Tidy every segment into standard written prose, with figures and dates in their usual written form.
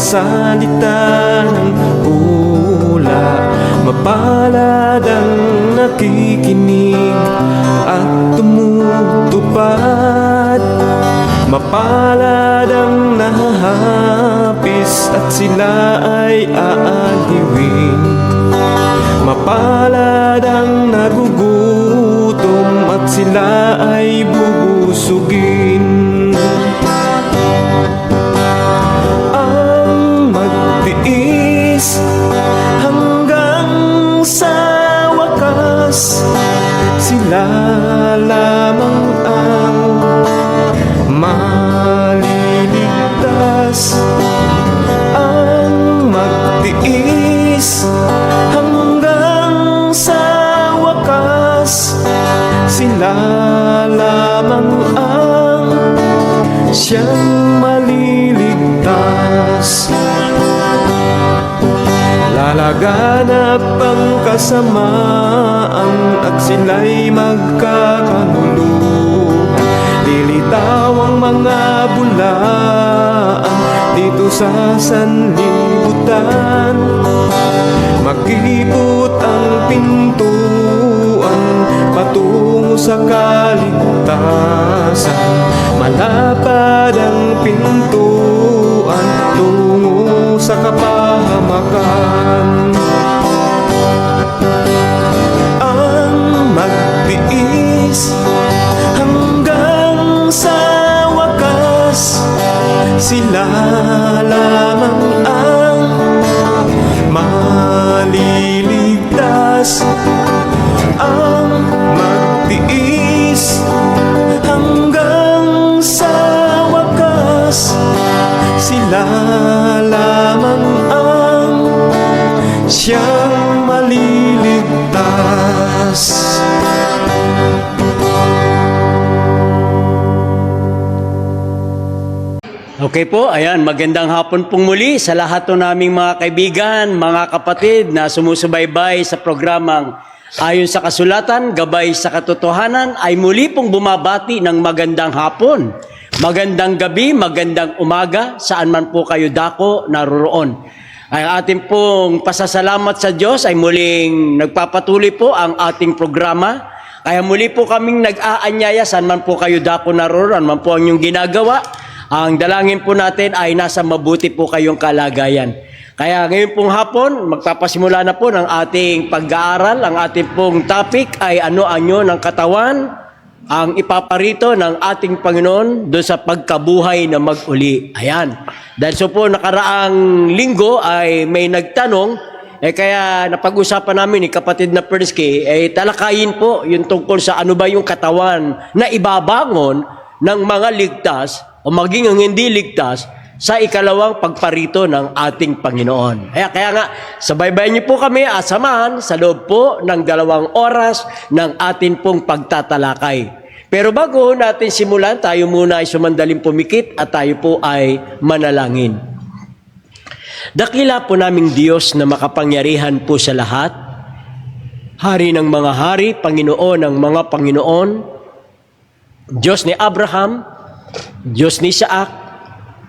salita ng hula. Mapalad ang nakikinig at tumutupad. Mapalad ang nahahapis at sila ay aaliwin. Mapalad ang nagugutom at sila ay bubusugin. Ang magtiis hanggang sa wakas, sila lamang ang maliligtas. Ang magtiis hanggang sa wakas, sila lamang ang siyang maliligtas. Lalaganap ang kasamaan at sila'y magkakanuluhan. Lilitaw ang mga bulaan dito sa sanlibutan. Makipot ang pintuan patungo sa kaligtasan. Malapad ang pintuan tungo sa kapahamakan. Ang magtiis hanggang sa wakas, sila lamang ang maliligtas. Ang magtiis hanggang sa wakas, sila lamang ang siyang maliligtas. Okay po, ayan, magandang hapon pong muli sa lahat ng naming mga kaibigan, mga kapatid na sumusubaybay sa programang Ayon sa Kasulatan, Gabay sa Katotohanan, ay muli pong bumabati ng magandang hapon, magandang gabi, magandang umaga, saan man po kayo dako naroroon. Ay ating pong pasasalamat sa Diyos ay muling nagpapatuloy po ang ating programa. Kaya muli po kaming nag-aanyaya saan man po kayo dako naroroon, man po ang inyong ginagawa. Ang dalangin po natin ay nasa mabuti po kayong kalagayan. Kaya ngayon pong hapon, magpapasimula na po ng ating pag-aaral. Ang ating pong topic ay ano-anyo ng katawan, ang ipaparito ng ating Panginoon doon sa pagkabuhay na mag-uli. Ayan. Dahil so po nakaraang linggo ay may nagtanong, kaya napag-usapan namin ni kapatid na Persky, talakayin po yung tungkol sa ano ba yung katawan na ibabangon ng mga ligtas o maging ang hindi ligtas sa ikalawang pagparito ng ating Panginoon. Kaya nga, sabaybayan niyo po kami asamahan sa loob po ng 2 oras ng atin pong pagtatalakay. Pero bago natin simulan, tayo muna ay sumandaling pumikit at tayo po ay manalangin. Dakila po naming Diyos na makapangyarihan po sa lahat, Hari ng mga hari, Panginoon ng mga Panginoon, Diyos ni Abraham, Diyos ni Isaac,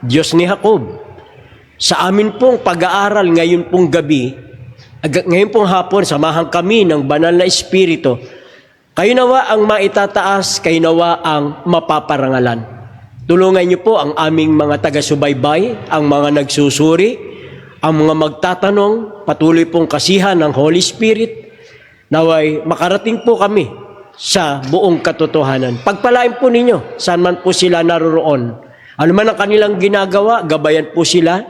Diyos ni Jacob. Sa amin pong pag-aaral ngayon pong gabi, ngayon pong hapon, samahan kami ng banal na Espiritu. Kayo nawa ang maitataas, kayo nawa ang mapaparangalan. Tulungan niyo po ang aming mga taga-subaybay, ang mga nagsusuri, ang mga magtatanong, patuloy pong kasihan ng Holy Spirit, naway makarating po kami sa buong katotohanan. Pagpalain po ninyo, saan man po sila naroroon. Ano man ang kanilang ginagawa, gabayan po sila.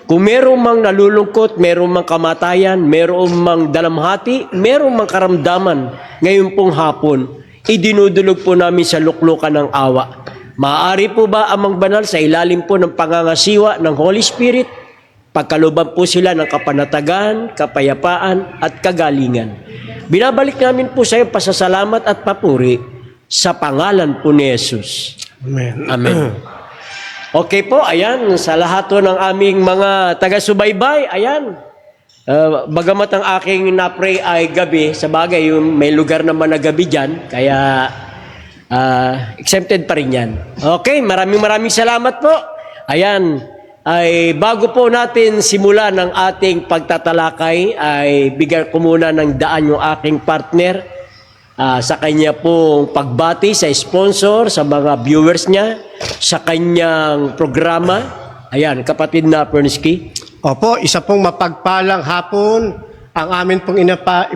Kung merong mang nalulungkot, merong mang kamatayan, merong mang dalamhati, merong mang karamdaman, ngayon pong hapon, idinudulog po namin sa luklukan ng awa. Maaari po ba amang banal sa ilalim po ng pangangasiwa ng Holy Spirit, pagkaluban po sila ng kapanatagan, kapayapaan at kagalingan. Binabalik namin po sa iyo pasasalamat at papuri sa pangalan po ni Jesus. Amen. Amen. Okay po, ayan, sa lahat po ng aming mga taga-subaybay, ayan, bagamat ang aking na-pray ay gabi, sa bagay, yung may lugar naman na gabi dyan, kaya exempted pa rin yan. Okay, maraming salamat po. Ayan, ay bago po natin simulan ng ating pagtatalakay ay bigyan ko muna ng daan yung aking partner sa kanya pong pagbati sa sponsor, sa mga viewers niya, sa kanyang programa. Ayan, kapatid na Pernsky. Opo, isa pong mapagpalang hapon ang amin pong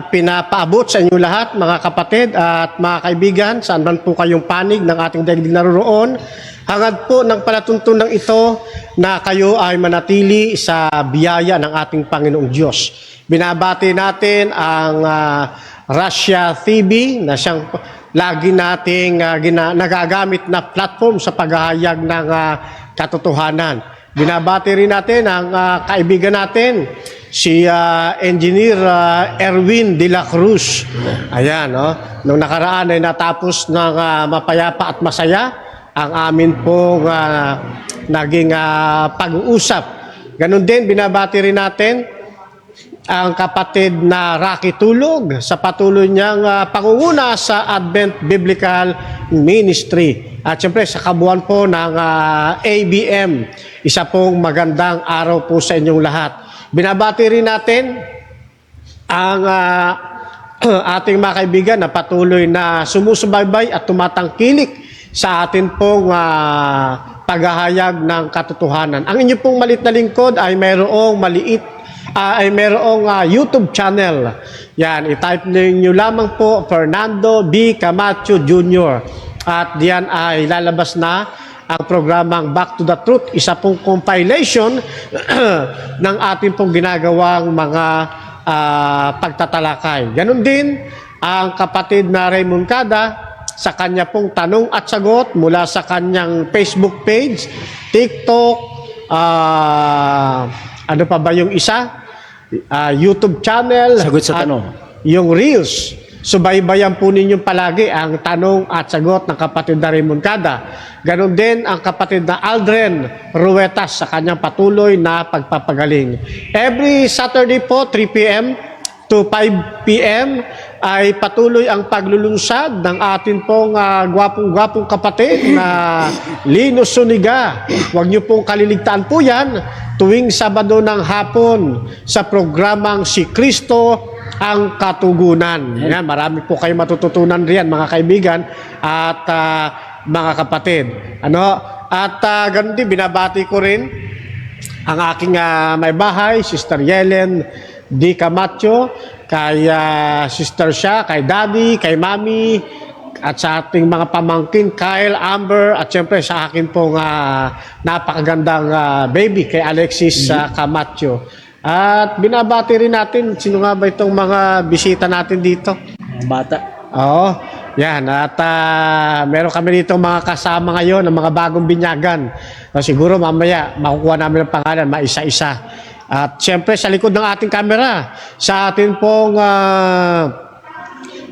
pinapaabot sa inyo lahat, mga kapatid at mga kaibigan, saan man po kayong panig ng ating daigdig naroroon. Hangad po ng palatuntunan ito na kayo ay manatili sa biyaya ng ating Panginoong Diyos. Binabati natin ang Russia TV na siyang lagi nating nagagamit na platform sa paghahayag ng katotohanan. Binabati rin natin ang kaibigan natin, si Engineer Erwin de la Cruz. Ayan, nung nakaraan ay natapos ng mapayapa at masaya ang amin pong naging pag-uusap. Ganon din, binabati rin natin ang kapatid na Rocky Tulog sa patuloy niyang pangunguna sa Advent Biblical Ministry. At siyempre sa kabuuan po ng ABM, isa pong magandang araw po sa inyong lahat. Binabati rin natin ang ating mga kaibigan na patuloy na sumusubaybay at tumatangkilik sa atin pong paghahayag ng katotohanan. Ang inyo pong malit na lingkod ay mayroong YouTube channel. Yan, i-type niyo lamang po Fernando B. Camacho Jr. At diyan ay lalabas na ang programang Back to the Truth, isa pong compilation ng ating pong ginagawang mga pagtatalakay. Ganon din ang kapatid na Raymond Cada sa kanya pong tanong at sagot mula sa kanyang Facebook page, TikTok, ano pa ba yung isa? YouTube channel. Sagot sa tanong. Yung Reels. Subaybayan po ninyong palagi ang tanong at sagot ng kapatid na Raymond Cada. Ganon din ang kapatid na Aldren Ruetas sa kanyang patuloy na pagpapagaling. Every Saturday po, 3 p.m. to 5 p.m. ay patuloy ang paglulunsad ng atin pong gwapong-gwapong kapatid na Lino Suniga. Huwag niyo pong kaliligtaan po yan tuwing Sabado ng hapon sa programang Si Kristo ang Katugunan. Yan, marami po kayo matututunan riyan, mga kaibigan at mga kapatid. Ganun din, binabati ko rin ang aking may bahay, Sister Yelen D. Camacho, kay Sister Sha, kay Daddy, kay Mami, at sa ating mga pamangkin, Kyle, Amber, at siyempre sa akin pong napakagandang baby, kay Alexis Camacho. At binabati rin natin, sino nga ba itong mga bisita natin dito? Bata. Oo, yan. At meron kami dito mga kasama ngayon, ng mga bagong binyagan. Siguro mamaya makukuha namin ang pangalan, maisa-isa. At siyempre sa likod ng ating kamera, sa atin pong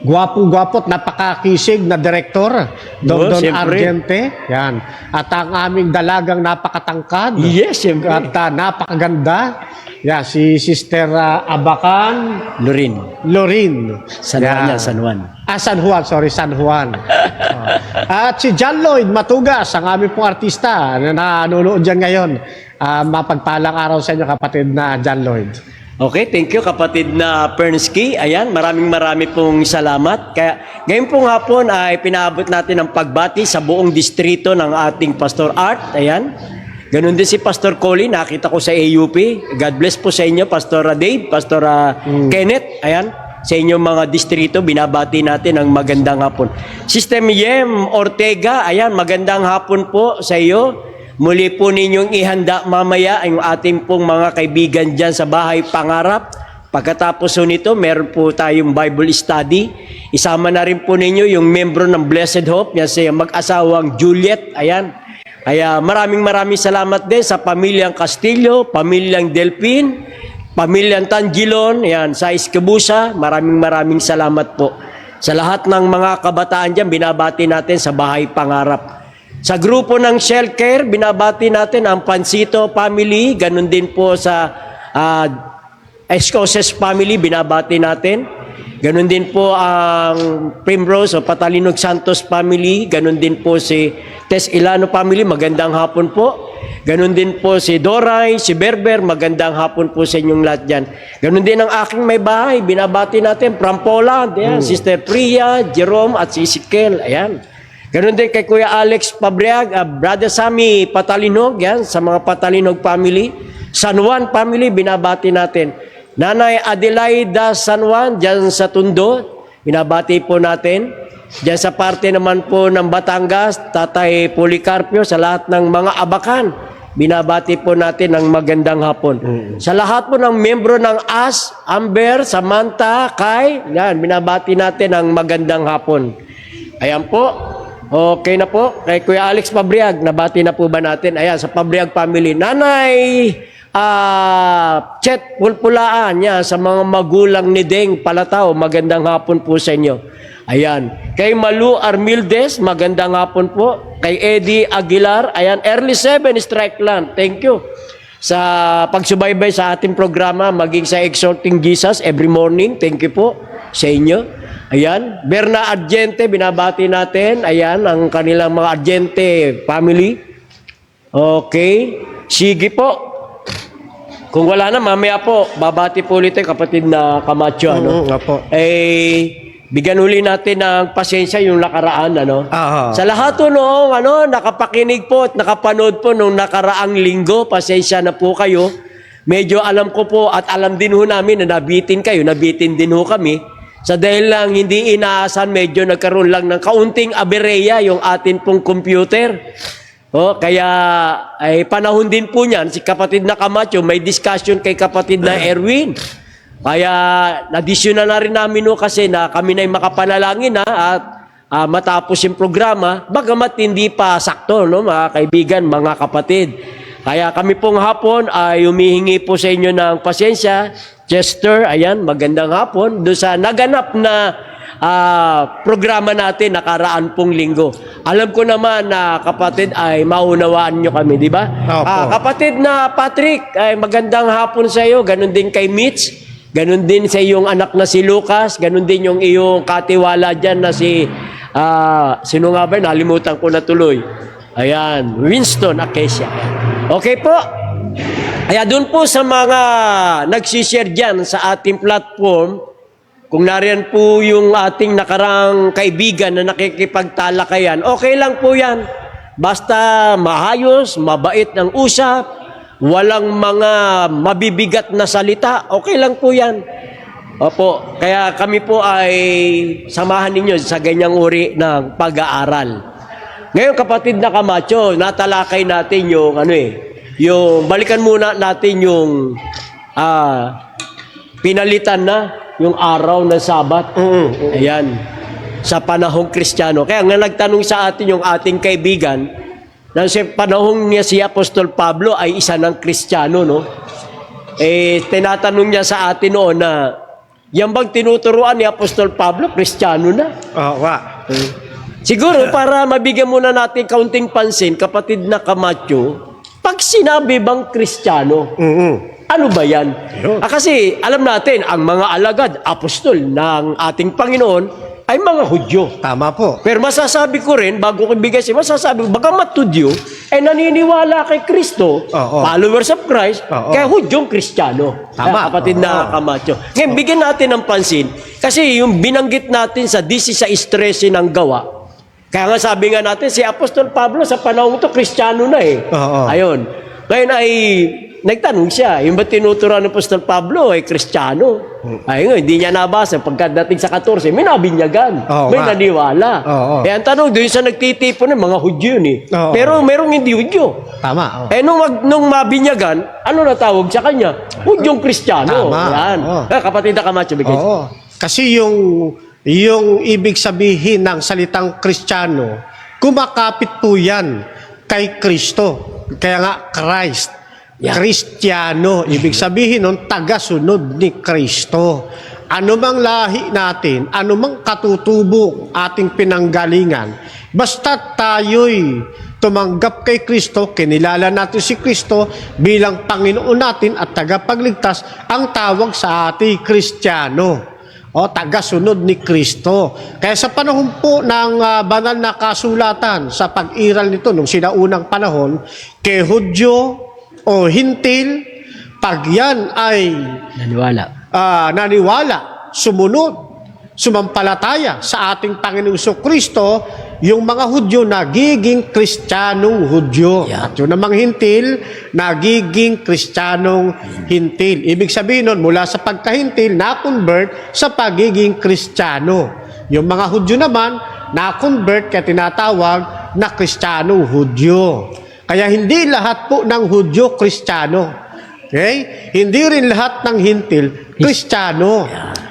gwapong-gwapot, napakakisig na direktor, Don Argente. Yan. At ang aming dalagang napakatangkad. Yes, siyempre. At napakaganda. Yan, si Sister Abacan Lorin. San Juan, San Juan. San Juan, sorry, San Juan. At si John Lloyd Matugas, ang aming pong artista na nanonood dyan ngayon. Mapagpalang araw sa inyo, kapatid na John Lloyd. Okay, thank you kapatid na Pernsky. Ayan, maraming pong salamat. Kaya ngayon pong hapon ay pinaabot natin ang pagbati sa buong distrito ng ating Pastor Art. Ayan. Ganun din si Pastor Colin, nakita ko sa AUP. God bless po sa inyo, Pastor Dave, Pastor Kenneth. Ayan, sa inyong mga distrito, binabati natin ang magandang hapon. Sister Yem Ortega, ayan, magandang hapon po sa iyo. Muli po ninyong ihanda mamaya ang ating pong mga kaibigan dyan sa Bahay Pangarap. Pagkatapos nito, meron po tayong Bible study. Isama na rin po ninyo yung membro ng Blessed Hope, yan siya mag-asawang Juliet. Ayan. Kaya maraming salamat din sa pamilyang Castillo, pamilyang Delpin, pamilyang Tangilon, ayan, sa Iskabusa. Maraming salamat po. Sa lahat ng mga kabataan dyan, binabati natin sa Bahay Pangarap. Sa grupo ng Shell Care, binabati natin ang Pansito family, ganun din po sa Escoses family, binabati natin. Ganon din po ang Primrose o Patalinog Santos family. Ganon din po si Tess Ilano family. Magandang hapon po. Ganon din po si Doray, si Berber. Magandang hapon po sa inyong lahat dyan. Ganon din ang aking may bahay. Binabati natin from Poland. Ayan, Sister Priya, Jerome at si Ezekiel. Ayan. Ganon din kay Kuya Alex Pabriag, Brother Sammy Patalinog. Yan, sa mga Patalinog family. San Juan family, binabati natin. Nanay Adelaida San Juan, dyan sa Tondo, binabati po natin. Dyan sa parte naman po ng Batangas, Tatay Policarpio, sa lahat ng mga abakan, binabati po natin ng magandang hapon. Sa lahat po ng membro ng AS, Amber, Samantha, Kai, yan, binabati natin ng magandang hapon. Ayan po. Okay na po. Kay Kuya Alex Pabriag, nabati na po ba natin? Ayan, sa Pabriag family. Nanay Chet Pulpulaan, yan, sa mga magulang ni Deng Palatao, magandang hapon po sa inyo. Ayan. Kay Malu Armildes, magandang hapon po. Kay Eddie Aguilar, ayan, early 7 strike land. Thank you sa pagsubaybay sa ating programa, maging sa Exalting Jesus every morning. Thank you po sa inyo. Ayan. Berna Argente, binabati natin. Ayan, ang kanilang mga Argente family. Okay. Sige po. Kung wala na, mamaya po, babati po ulit yung kapatid na Camacho. Ano? Opo. Bigyan uli natin ng pasensya yung nakaraan. Ano? Aha. Sa lahat po noong nakapakinig po at nakapanood po nung nakaraang linggo, pasensya na po kayo. Medyo alam ko po at alam din ho namin na nabitin kayo, nabitin din ho kami. Sa dahil lang hindi inaasahan, medyo nagkaroon lang ng kaunting aberya yung atin pong computer. Kaya ay panahon din po niyan, si kapatid na Camacho, may discussion kay kapatid na Erwin. Kaya nadisyonan na rin namin kasi na kami na'y makapanalangin at matapos yung programa, bagamat hindi pa sakto, mga kaibigan, mga kapatid. Kaya kami pong hapon ay humihingi po sa inyo ng pasensya. Chester, ayan, magandang hapon. Doon sa naganap na programa natin nakaraan pong linggo. Alam ko naman na kapatid ay maunawaan nyo kami, di ba? Kapatid na Patrick, ay magandang hapon sa iyo. Ganon din kay Mitch. Ganon din sa iyong anak na si Lucas. Ganon din yung iyong katiwala dyan na si sino nga ba? Nalimutan ko na tuloy. Ayan, Winston Acacia. Okay po. Kaya doon po sa mga nagsishare dyan sa ating platform, kung nariyan po yung ating nakarang kaibigan na nakikipagtalakayan, okay lang po yan. Basta maayos, mabait ng usap, walang mga mabibigat na salita, okay lang po yan. Opo, kaya kami po ay samahan ninyo sa ganyang uri ng pag-aaral. Ngayon kapatid na Camacho, natalakay natin yung yung balikan muna natin yung pinalitan na yung araw ng Sabat. Ayan. Sa panahong Kristiyano. Kaya nga nagtanong sa atin yung ating kaibigan na sa panahong niya si Apostol Pablo ay isa ng Kristiyano, no? Tinatanong niya sa atin noon na yan bang tinuturuan ni Apostol Pablo, Kristiyano na? Siguro para mabigyan muna natin kaunting pansin, kapatid na Camacho, pag sinabi bang Kristiyano, ano ba yan? Kasi alam natin, ang mga alagad, apostol ng ating Panginoon, ay mga Hudyo. Tama po. Pero masasabi ko rin, bago ko ibigay siya, masasabi ko, bagamat Hudyo, ay naniniwala kay Kristo, followers of Christ, kaya Hudyong Kristiyano. Tama. Kapatid na Camacho. Ngayon, bigyan natin ng pansin, kasi yung binanggit natin sa 16:13 ng gawa, kaya nga sabi nga natin, si Apostol Pablo sa panahon ito, Kristiyano na eh. Ayun. Ngayon ay nagtanong siya, yung ba tinuturuan ng Apostol Pablo ay Kristiyano? Ay nga, hindi niya nabasa. Pagkadating sa 14, may nabinyagan. May naniwala. Kaya ang tanong, doon sa nagtitipon ng mga Hudyo yun eh. Pero merong hindi Hudyo. Tama. Nung mabinyagan, ano na tawag sa kanya? Hudyong Kristiyano. Yan. Kapatid na Camacho, bigay. Kasi yung ibig sabihin ng salitang Kristiyano, kumakapit po yan kay Kristo. Kaya nga, Christ. Kristiyano. Ibig sabihin nun, tagasunod ni Kristo. Ano mang lahi natin, ano mang katutubo ating pinanggalingan, basta tayo'y tumanggap kay Kristo, kinilala natin si Kristo bilang Panginoon natin at tagapagligtas, ang tawag sa ating Kristiyano. O, tagasunod ni Kristo. Kaya sa panahon po ng banal na kasulatan, sa pag-iral nito, nung sinaunang panahon, kay Hudyo o Hintil, pag yan ay naniwala, sumunod, sumampalataya sa ating Panginoong Kristo, yung mga Hudyo nagiging Kristiyanong Hudyo. Yeah. At yung namang Hintil, nagiging Kristiyanong Hintil. Ibig sabihin nun, mula sa pagkahintil, na-convert sa pagiging Kristiyano. Yung mga Hudyo naman, na-convert kaya tinatawag na Kristiyanong Hudyo. Kaya hindi lahat po ng Hudyo Kristiyano. Okay? Hindi rin lahat ng Hintil Kristiyano.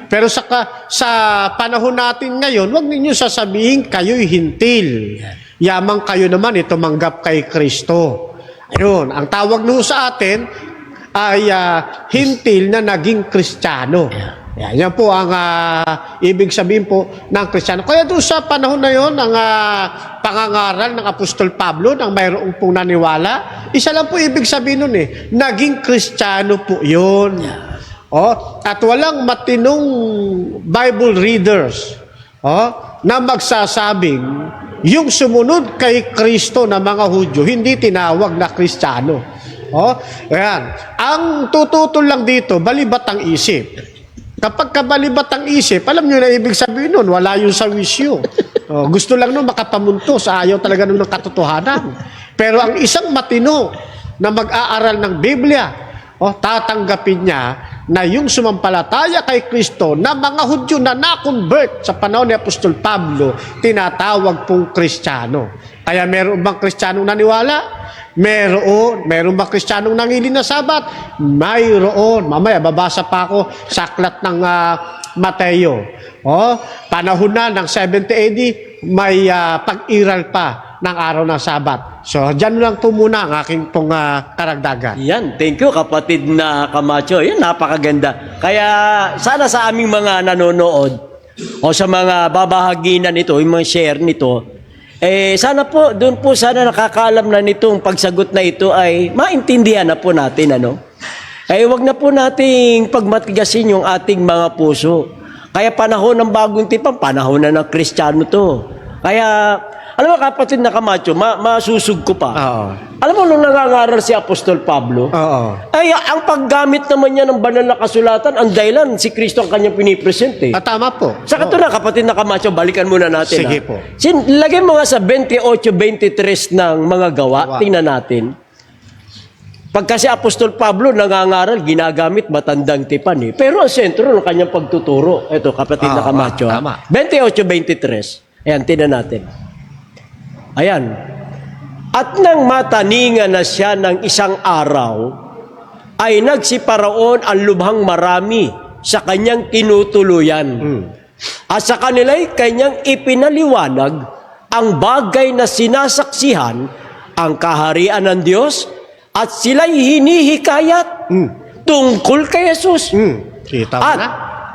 Pero sa panahon natin ngayon, huwag ninyo sasabihin kayo'y hintil. Yamang kayo naman tumanggap kay Kristo. Ayun, ang tawag nyo sa atin ay hintil na naging Kristiyano. Yan po ang ibig sabihin po ng Kristiyano. Kaya doon sa panahon na yon, ang pangangaral ng Apostol Pablo, ng mayroong pong naniwala, isa lang po ibig sabihin nun naging Kristiyano po yun. At walang matinong Bible readers na magsasabing yung sumunod kay Kristo na mga Hudyo hindi tinawag na Kristiyano. Ayan. Ang tututol lang dito, balibat ang isip. Kapag kabalibat ang isip, alam nyo na ibig sabihin nun, wala yung sa wisyo. Gusto lang nun makapamunto sa ayaw talaga nun ng katotohanan. Pero ang isang matino na mag-aaral ng Biblia, tatanggapin niya na yung sumampalataya kay Kristo na mga Hudyo na na-convert sa panahon ni Apostol Pablo, tinatawag pong Kristiyano. Kaya meron bang Kristiyanong naniwala? Meron bang Kristiyanong nangili na Sabat? Mayroon. Mamaya, babasa pa ako sa aklat ng Mateo. Panahon na ng 70 AD, may pag-iral pa ng araw ng Sabat. So, dyan lang po muna ang aking pong karagdagan. Yan, thank you kapatid na Camacho. Yan, napakaganda. Kaya sana sa aming mga nanonood o sa mga babahaginan nito, yung mga share nito, sana po, doon po sana nakakaalam na nitong pagsagot na ito ay maintindihan na po natin, wag na po nating pagmatigasin yung ating mga puso. Kaya panahon ng bagong tipan, panahon na ng Kristiyano to. Kaya, alam mo kapatid na Camacho, masusug ko pa. Alam mo, nung nangangaral si Apostol Pablo, ang paggamit naman niya ng banal na kasulatan, ang dahilan, si Kristo ang kanyang pinipresent. Tama po. Sa katulad, kapatid na Camacho, balikan muna natin. Sige po. Lagay mo nga sa 28-23 ng mga gawa, tingnan natin. Pagka si Apostol Pablo nangangaral, ginagamit matandang tipan. Pero ang sentro ng kanyang pagtuturo, ito kapatid na Camacho, 28-23. Ayan, tingnan natin. Ayan. At nang mataningan na siya ng isang araw, ay nagsiparaon ang lubhang marami sa kanyang tinutuluyan. At sa kanila'y kanyang ipinaliwanag ang bagay na sinasaksihan, ang kaharian ng Diyos, at sila'y hinihikayat tungkol kay Jesus. Kita mo At na.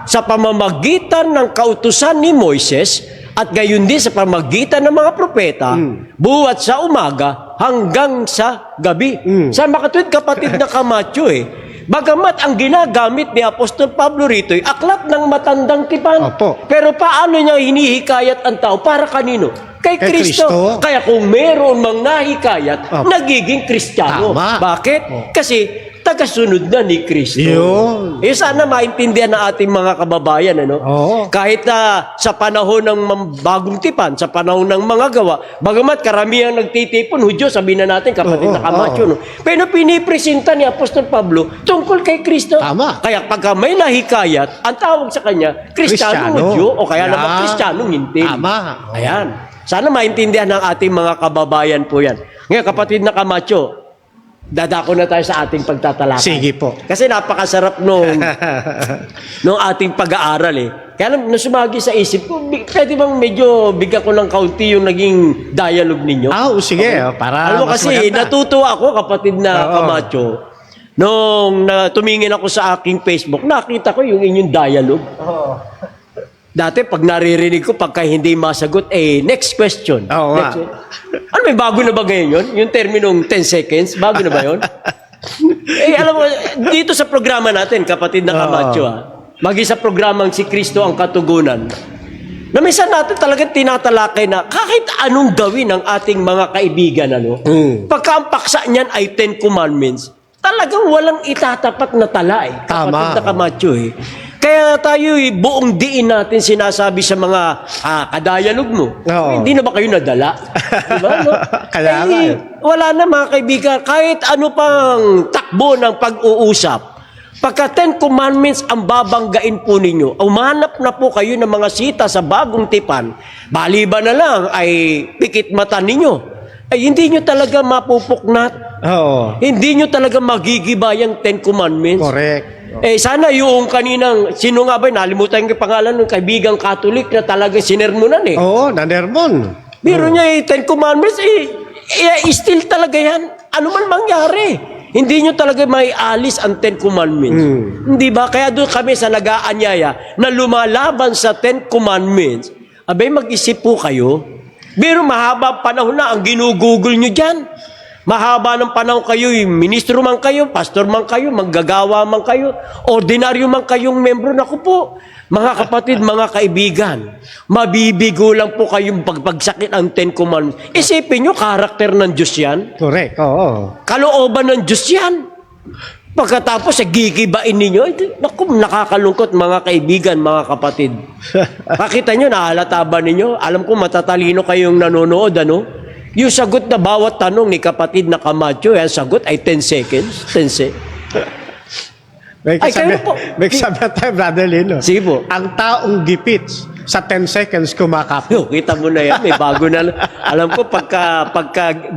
sa pamamagitan ng kautusan ni Moises, at gayon din sa pamamagitan ng mga propeta, buwat sa umaga hanggang sa gabi. Sa makatwid kapatid na Camacho bagamat ang ginagamit ni Apostol Pablo rito ay aklat ng matandang tipan. Opo. Pero paano niya hinihikayat ang tao? Para kanino? Kay Kristo. Kristo. Kaya kung meron mang nahikayat, nagiging Kristiyano. Tama. Bakit? Kasi tagasunod na ni Kristo. Yun. Sana maintindihan ng ating mga kababayan, Oo. Kahit sa panahon ng bagong tipan, sa panahon ng mga gawa, bagamat karamihan nagtitipon, Hudyo, sabihin na natin, kapatid na Camacho, Pero pinipresenta ni Apostol Pablo tungkol kay Kristo. Tama. Kaya pagka may nahikayat, ang tawag sa kanya, Kristiyano Hudyo, o kaya naman Kristiyano hintil. Tama. Ayan. Sana maintindihan ng ating mga kababayan po yan. Ngayon, kapatid na Camacho, dadako na tayo sa ating pagtatalakay. Sige po. Kasi napakasarap nung ating pag-aaral Kaya nung sumagi sa isip ko, pwede bang medyo bigyan ko ng kaunti yung naging dialogue ninyo? Sige. Okay. Para Alam mo mas kasi, maganda. natutuwa ako, kapatid na Camacho, nung tumingin ako sa aking Facebook, nakita ko yung inyong dialogue. Dati, pag naririnig ko, pagka hindi masagot, next question. Oo nga. Ano, may bago na ba ngayon yun? Yung terminong 10 seconds, bago na ba yun? Alam mo, dito sa programa natin, kapatid na Camacho, Maging sa programang Si Kristo ang Katugunan, na minsan natin talagang tinatalakay na kahit anong gawin ng ating mga kaibigan, pagka ang paksa niyan ay 10 Commandments, talagang walang itatapat na tala eh. Tama. Kapatid na Camacho eh. Kaya tayo buong diin natin sinasabi sa mga kadayanog mo. Oo. Hindi na ba kayo nadala? Diba, no? Kaya nga eh. Wala na mga kaibigan, kahit ano pang takbo ng pag-uusap, pagka 10 Commandments ang babanggain po ninyo, umanap na po kayo ng mga sita sa bagong tipan, baliban na lang ay pikit mata ninyo, ay hindi nyo talaga mapupuknat. Oo. Hindi nyo talaga magigiba yung 10 Commandments. Correct. Sana yung kaninang, sino nga ba, nalimutan yung pangalan ng kaibigang Katolik na talaga sinermonan eh. Oo, nanermon. Biro niya 10 Commandments, still talaga yan. Ano man mangyari. Hindi nyo talaga may alis ang 10 Commandments. Hindi ba? Kaya doon kami sa nag-aanyaya na lumalaban sa 10 Commandments. Abay, mag-isip po kayo. Biro mahaba panahon na ang ginugugol nyo dyan. Mahaba ng panahon kayo, ministro man kayo, pastor man kayo, manggagawa man kayo, ordinaryo man kayong membro. Naku po, mga kapatid, mga kaibigan, mabibigo lang po kayong pagpagsakit ang 10 Commandments. Isipin nyo, karakter ng Diyos yan. Correct, oo. Kalooban ng Diyos yan. Pagkatapos, gigibain ninyo. Naku, nakakalungkot mga kaibigan, mga kapatid. Pakita nyo, nahalata ba ninyo? Alam ko matatalino kayong nanonood, Yung sagot na bawat tanong ni kapatid na Camacho, ang sagot ay 10 seconds. 10 seconds. May Ay, kayo po. sabi tayo, Brother Lino. Sige po. Ang taong gipit sa 10 seconds kumakapit. Kita mo na yan, may bago na. Alam ko, pagka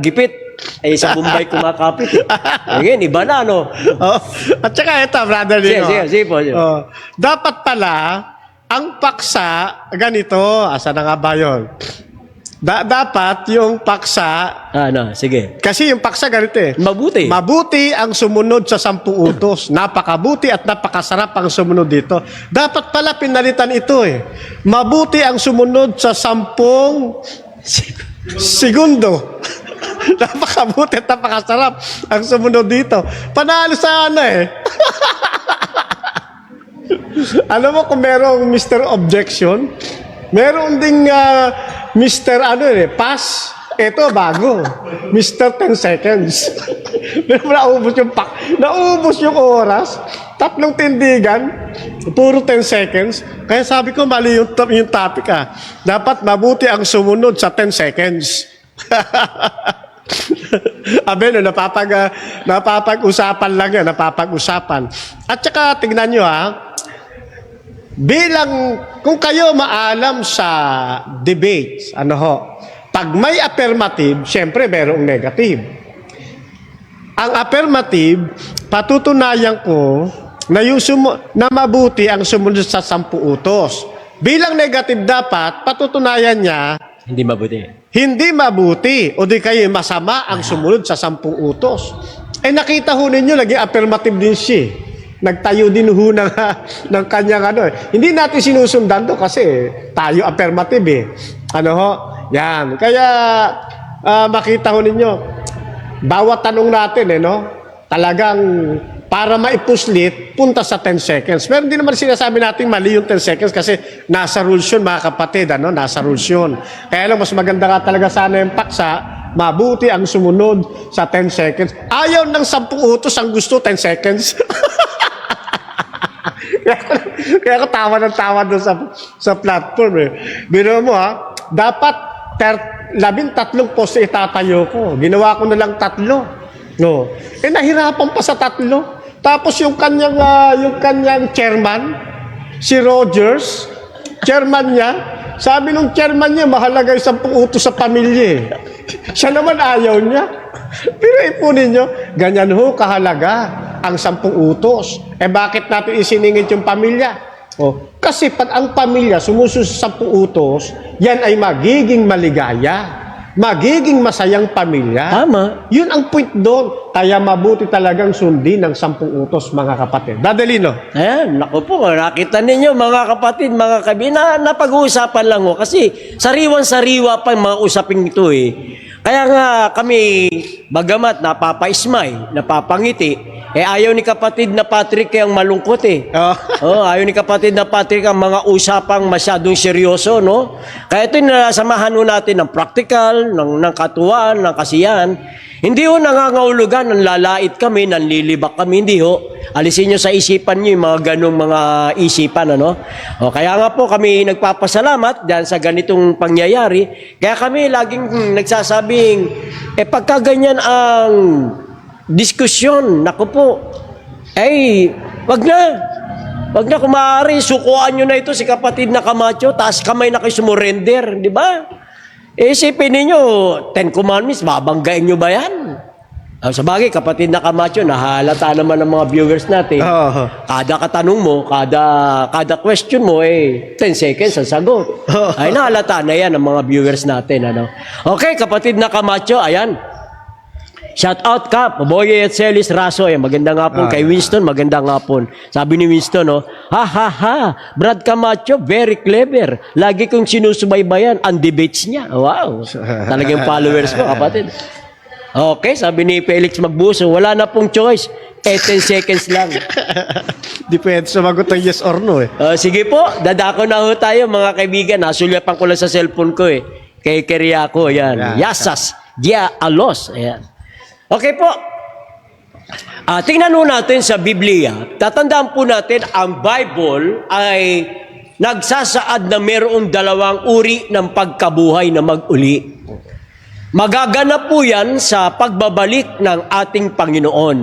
gipit, ay sa Bombay kumakapit. Ngayon, iba na, Oh, at saka ito, Brother Lino. Sige po. Oh, dapat pala, ang paksa, ganito, asa na nga ba yun? Dapat yung paksa, Sige. kasi yung paksa ganito eh. Mabuti. Mabuti ang sumunod sa 10 utos. Napakabuti at napakasarap ang sumunod dito. Dapat pala pinalitan ito eh. Mabuti ang sumunod sa 10 segundo. Napakabuti at napakasarap ang sumunod dito. Panalo sana eh. Alam mo kung merong Mr. Objection, meron ding Mr. Pass. Ito, bago. Mr. 10 seconds. Pero naubos yung oras. 3 tindigan. Puro 10 seconds. Kaya sabi ko, mali yung topic Dapat mabuti ang sumunod sa 10 seconds. Abe, napapag-usapan lang yan. Napapag-usapan. At saka, tignan nyo bilang, kung kayo maalam sa debates, pag may affirmative, syempre merong negative. Ang affirmative, patutunayan ko na mabuti ang sumunod sa 10 utos. Bilang negative dapat, patutunayan niya, Hindi mabuti. hindi mabuti o di kayo masama ang sumunod sa 10 utos. Nakita ho ninyo, naging affirmative din siya. Nagtayo din ho ng kanyang Hindi natin sinusundan to kasi tayo affirmative eh. Yan. Kaya makita ho ninyo, bawat tanong natin talagang para maipuslit, punta sa 10 seconds. Pero hindi naman sinasabi natin mali yung 10 seconds kasi nasa rules yun, mga kapatid. Nasa rules yun. Kaya lang, mas maganda nga talaga sana yung paksa, mabuti ang sumunod sa 10 seconds. Ayaw ng 10 utos, ang gusto 10 seconds. Kaya ako tawa doon sa platform eh. Bino mo dapat 13 poste itatayo ko. Ginawa ko na lang 3. Nahirapan pa sa 3. Tapos yung kanyang chairman, si Rogers, chairman niya, sabi nung chairman niya, mahalaga yung 10 utos sa pamilya. Siya naman ayaw niya. Pero ipunin nyo, ganyan ho kahalaga ang 10 utos. Bakit natin isiningit yung pamilya? Kasi pag ang pamilya sumusunod sa 10 utos, yan ay magiging maligaya. Magiging masayang pamilya. Tama. Yun ang point doon. Kaya mabuti talagang sundin ng 10 utos, mga kapatid. Dadalino. Ayan, naku po, nakita ninyo mga kapatid, mga kaibigan, napag-uusapan lang kasi sariwan-sariwa pa yung mga usaping ito eh. Kaya nga kami, bagamat napapaismay, napapangiti, ayaw ni kapatid na Patrick ang malungkot eh. Ayaw ni kapatid na Patrick ang mga usapang masyadong seryoso, no? Kaya ito nasamahan ho natin ng practical, ng katuwaan, ng kasiyahan. Hindi ho nangangahulugan, nanlalait kami, nanlilibak kami, hindi ho. Alisin nyo sa isipan nyo yung mga ganong mga isipan, ano? Kaya nga po kami nagpapasalamat dyan sa ganitong pangyayari. Kaya kami laging nagsasabing, pagka ganyan ang diskusyon, naku po, wag na. Wag na, kung maaari, sukuan nyo na ito si kapatid na Camacho, taas kamay na kayo sumurrender, di ba? Isipin ninyo, 10 Commandments, babanggain nyo ba yan? Sa bagay, kapatid na Camacho, nahalata naman ng mga viewers natin. Kada katanong mo, kada question mo, 10 seconds ang sagot. Ay, nahalata na yan ng mga viewers natin. Ano? Okay, kapatid na Camacho, ayan. Shout out ka, Boye at Celis Raso. Magandang hapon kay Winston, magandang hapon. Sabi ni Winston, Brad Camacho, very clever. Lagi kong sinusubaybayan ang debates niya. Wow, talagang followers ko, kapatid. Okay, sabi ni Felix Magbuso, wala na pong choice. 10 seconds lang. Depende sumagot ng yes or no eh. Sige po, dadako na ho tayo mga kaibigan. Nasulyapan ko lang sa cellphone ko eh. Kay Keriako, yan. Yasas, Gia Alos. Ayan. Okay po. Tingnan po natin sa Biblia. Tatandaan po natin, ang Bible ay nagsasaad na mayroong dalawang uri ng pagkabuhay na mag-uli. Magaganap po yan sa pagbabalik ng ating Panginoon.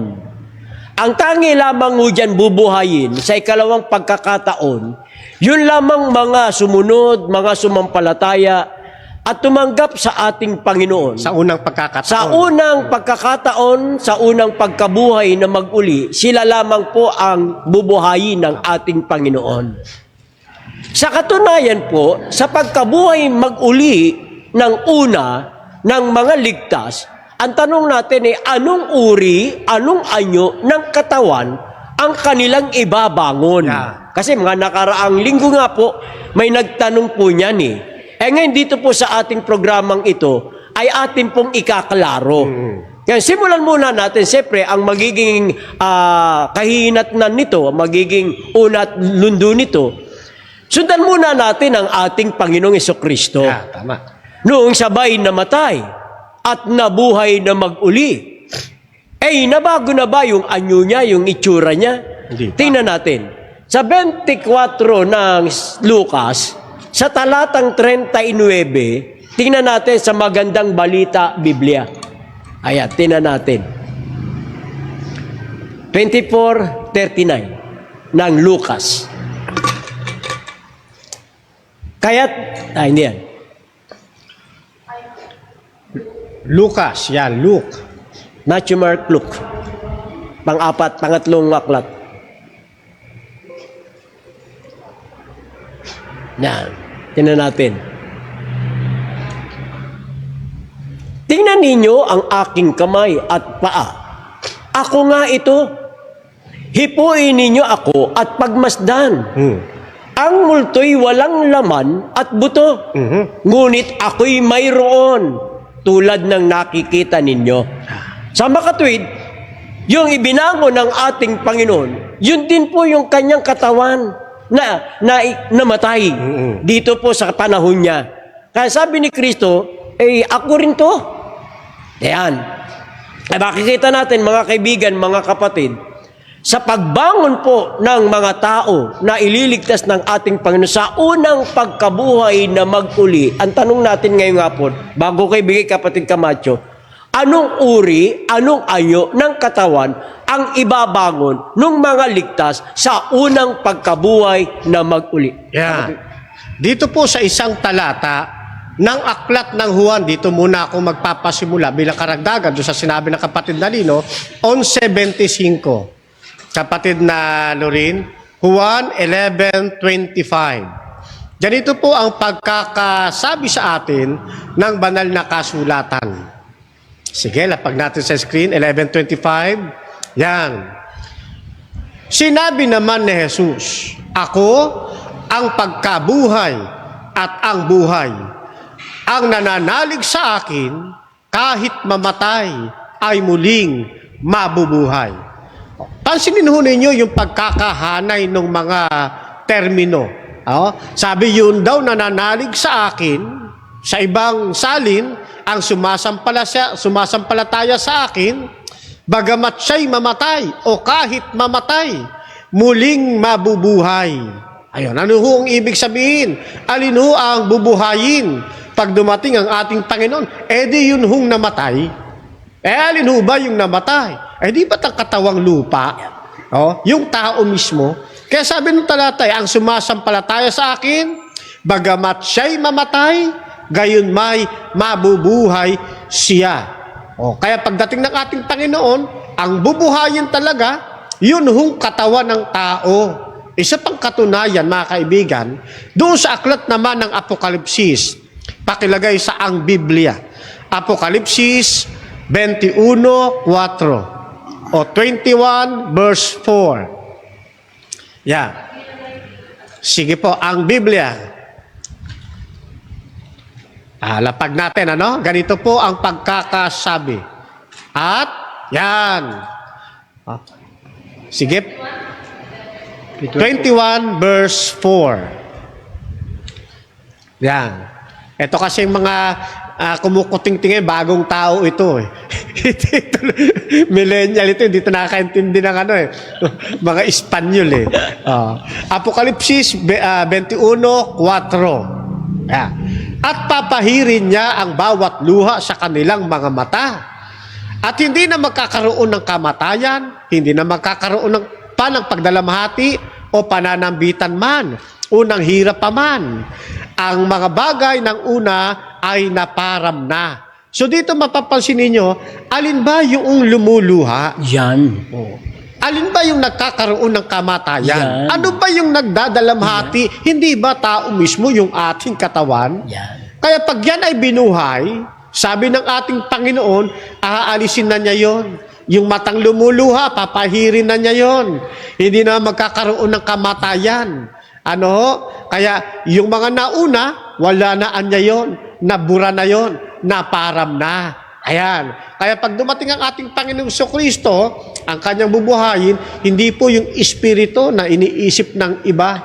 Ang tangi lamang mo dyan bubuhayin sa ikalawang pagkakataon, yun lamang mga sumunod, mga sumampalataya, at tumanggap sa ating Panginoon. Sa unang pagkakataon. Sa unang pagkakataon, sa unang pagkabuhay na mag-uli, sila lamang po ang bubuhayin ng ating Panginoon. Sa katunayan po, sa pagkabuhay mag-uli ng una, ng mga ligtas, ang tanong natin ay anong uri, anong anyo ng katawan ang kanilang ibabangon. Kasi mga nakaraang linggo nga po, may nagtanong po niyan eh. Ngayon dito po sa ating programang ito, ay atin pong ikaklaro. Kaya simulan muna natin, siyempre, ang magiging kahinatnan nito, magiging unat lundo nito, sundan muna natin ang ating Panginoong Hesukristo. Tama. Noong sabay namatay at nabuhay na mag-uli, nabago na ba yung anyo niya, yung itsura niya? Tingnan natin. Sa 24 ng Lucas, sa talatang 39, tingnan natin sa Magandang Balita Biblia. Ayan, tingnan natin. 24:39 ng Lucas. Hindi yan. Lucas, yan, Luke. Matthew, Mark, Luke. Pang-apat, pangatlong aklat. Yan. Tingnan natin. Tingnan ninyo ang aking kamay at paa. Ako nga ito. Hipuin ninyo ako at pagmasdan. Ang multo'y walang laman at buto. Ngunit ako'y mayroon tulad ng nakikita ninyo. Sa makatwid, yung ibinangon ng ating Panginoon, yun din po yung kanyang katawan na namatay dito po sa panahon niya. Kaya sabi ni Kristo, ako rin to. Ayan. Makikita natin mga kaibigan, mga kapatid, sa pagbangon po ng mga tao na ililigtas ng ating Panginoon sa unang pagkabuhay na mag-uli, ang tanong natin ngayong hapon, bago kay bigay kapatid Camacho, anong uri, anong anyo ng katawan ang ibabangon ng mga ligtas sa unang pagkabuhay na mag-uli? Yeah. Dito po sa isang talata ng aklat ng Juan, dito muna ako magpapasimula bilang karagdagan doon sa sinabi ng kapatid na Lino, 11:25. Kapatid na Lorin, Juan 11:25. Ganito po ang pagkakasabi sa atin ng banal na kasulatan. Sige, lapag natin sa screen, 11:25. Yan. Sinabi naman ni Jesus, ako ang pagkabuhay at ang buhay. Ang nananalig sa akin kahit mamatay ay muling mabubuhay. Pansinin ho ninyo yung pagkakahanay ng mga termino. Sabi yun daw nananalig sa akin, sa ibang salin, ang sumasampalataya sa akin, bagamat siya'y mamatay o kahit mamatay, muling mabubuhay. Ayun, ano ho ang ibig sabihin? Alin ho ang bubuhayin pag dumating ang ating Panginoon? Di yun hong namatay. Alin ho ba yung namatay? Di ba't ang katawang lupa? Yung tao mismo. Kaya sabi ng talata, ang sumasampalataya sa akin, bagamat siya'y mamatay, gayon may mabubuhay siya. Kaya pagdating ng ating Panginoon, ang bubuhayin talaga, yun hong katawan ng tao. Isa pang katunayan, mga kaibigan, doon sa aklat naman ng Apokalipsis, pakilagay sa ang Biblia. Apokalipsis 21:4 o 21 verse 4. Yan. Sige po, ang Biblia. Lapag natin, ano? Ganito po ang pagkakasabi. At, yan. Sige. 21 verse 4. Yan. Ito kasi mga kumukuting-tingin, bagong tao ito. Millennial ito, hindi ito nakakaintindi ng mga Espanyol Apokalipsis 21:4. Yan. At papahirin niya ang bawat luha sa kanilang mga mata. At hindi na magkakaroon ng kamatayan, hindi na magkakaroon ng pagdalamhati o pananambitan man, unang hirap pa man. Ang mga bagay ng una ay naparam na. So dito mapapansin ninyo, alin ba yung lumuluha? Yan. Alin ba yung nagkakaroon ng kamatayan? Yan. Ano ba yung nagdadalamhati? Hindi ba tao mismo yung ating katawan? Yan. Kaya pag yan ay binuhay, sabi ng ating Panginoon, aalisin na niya yon. Yung matang lumuluha, papahirin na niya yon. Hindi na magkakaroon ng kamatayan. Kaya yung mga nauna, wala na anya yon. Nabura na yon. Naparam na. Ayan. Kaya pag dumating ang ating Panginoong Kristo, ang kanyang bubuhayin, hindi po yung espiritu na iniisip ng iba.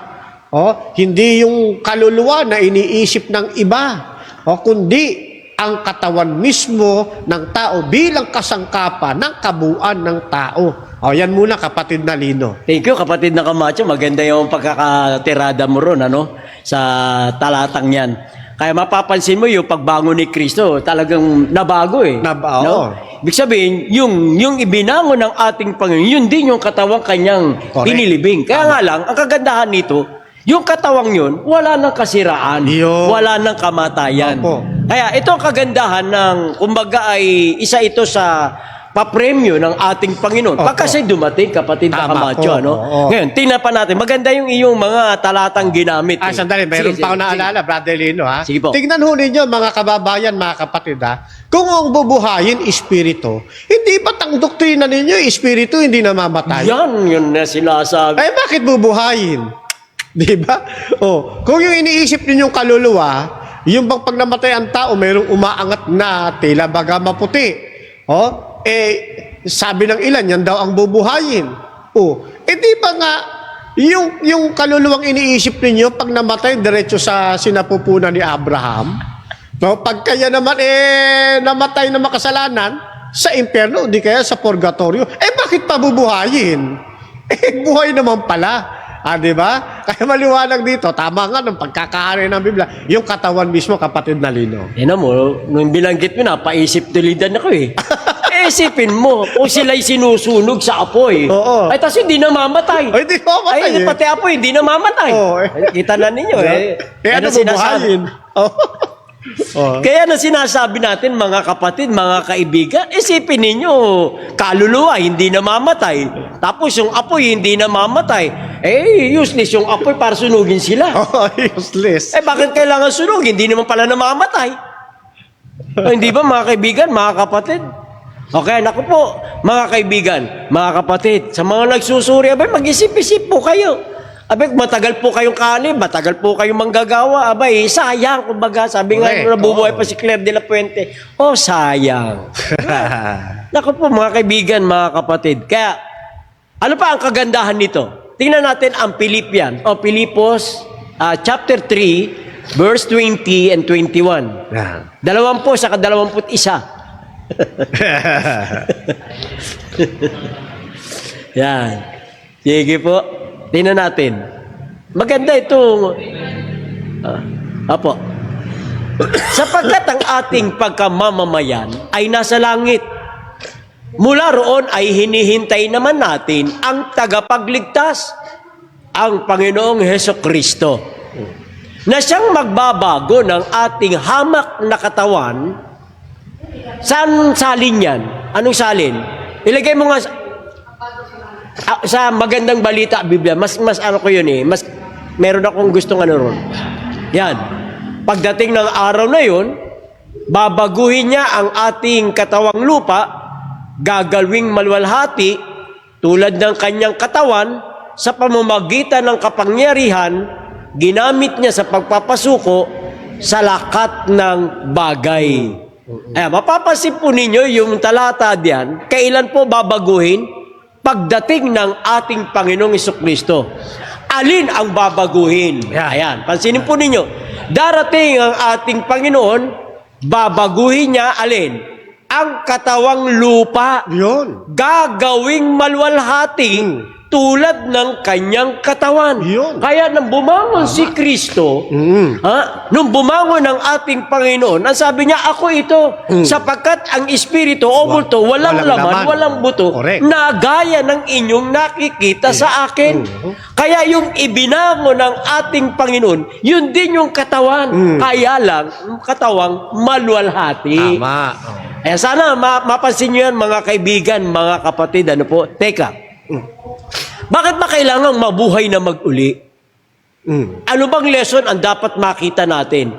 Hindi yung kaluluwa na iniisip ng iba. Kundi ang katawan mismo ng tao bilang kasangkapan ng kabuuan ng tao. Yan muna, kapatid na Lino. Thank you, kapatid na Camacho. Maganda yung pagkakatirada mo ron, sa talatang yan. Kaya mapapansin mo yung pagbangon ni Kristo, talagang nabago Ibig sabihin, yung ibinangon ng ating Panginoon, yun din yung katawang kanyang pinilibing. Kaya nga lang, ang kagandahan nito, yung katawang yun, wala nang kasiraan, wala nang kamatayan. Kaya ito ang kagandahan ng, kumbaga ay isa ito sa papremyo ng ating Panginoon. Pagkasi dumating, kapatid na Camacho, Ngayon, tingnan pa natin. Maganda yung iyong mga talatang ginamit. Sandali, mayroon pa ako naalala, Brother Lino, Sige po. Tingnan ho ninyo, mga kababayan, mga kapatid, kung ang bubuhayin, espiritu, hindi ba't ang doktrina ninyo, espiritu, hindi namamatay? Yun na sinasabi. Bakit bubuhayin? Di ba? Kung yung iniisip ninyong kaluluwa, yung bang pag namatay ang tao, mayroong umaangat na tila baga maputi. Sabi ng ilan, yan daw ang bubuhayin. Di ba nga, yung kaluluwang iniisip ninyo, pag namatay, diretso sa sinapupunan ni Abraham. Pag kaya naman, namatay na makasalanan, sa impyerno, di kaya sa purgatorio. Bakit pa bubuhayin? Buhay naman pala. Di ba? Kaya maliwanag dito, tama nga ng pagkakaari ng Biblia, yung katawan mismo, kapatid na Lino. Mo, nung bilanggit mo, napaisip tulidan ako Isipin mo, kung sila'y sinusunog sa apoy, tapos hindi namamatay. Hindi namamatay. Pati apoy, hindi namamatay. Kita na ninyo ano bubuhayin? Kaya na sinasabi natin, mga kapatid, mga kaibigan, isipin ninyo, kaluluwa, hindi namamatay. Tapos yung apoy, hindi namamatay. Useless yung apoy para sunugin sila. Useless. Bakit kailangan sunugin? Hindi naman pala namamatay. Hindi ba, mga kaibigan, mga kapatid? Okay, naku po, mga kaibigan, mga kapatid, sa mga nagsusuri, mag-isip-isip po kayo. Abay, matagal po kayong kanin, matagal po kayong manggagawa. Abay, sayang, kumbaga. Sabi nga, Correct, nung nabubuhay oo. pa si Claire de la Puente, oh, sayang. Naku po, mga kaibigan, mga kapatid. Kaya, ano pa ang kagandahan nito? Tingnan natin ang Philippians, o Pilipos, chapter 3, verse 20 and 21. Yan. 20 sa 21. Yan. Sige po. Tingnan natin. Maganda itong... Apo. Sapagkat ang ating pagkamamamayan ay nasa langit. Mula roon ay hinihintay naman natin ang tagapagligtas, ang Panginoong Hesukristo, na siyang magbabago ng ating hamak na katawan. Saan salin yan? Anong salin? Ilagay mo nga sa magandang balita, Biblia. Mas ano ko yun eh. Mas meron akong gustong ano ron. Yan. Pagdating ng araw na yun, babaguhin niya ang ating katawang lupa, gagalwing maluwalhati tulad ng kanyang katawan sa pamamagitan ng kapangyarihan ginamit niya sa pagpapasuko sa lakat ng bagay. Mapapansin po ninyo yung talata diyan, kailan po babaguhin? Pagdating ng ating Panginoong Hesukristo. Alin ang babaguhin? Yeah. Ayan, pansinin po ninyo. Darating ang ating Panginoon, babaguhin niya alin? Ang katawang lupa. Yun. Gagawing maluwalhati tulad ng kanyang katawan. Yun. Kaya nang bumangon si Kristo, nung bumangon ang ating Panginoon, ang sabi niya, ako ito, sapagkat ang Espiritu o multo, walang laman, walang buto, Correct. na gaya ng inyong nakikita sa akin. Kaya yung ibinangon ng ating Panginoon, yun din yung katawan. Kaya lang, yung katawang maluwalhati. Tama. Eh sana mapansin nyo yan, mga kaibigan, mga kapatid. Ano po? Teka. Bakit ba kailangang mabuhay na mag-uli? Ano bang lesson ang dapat makita natin?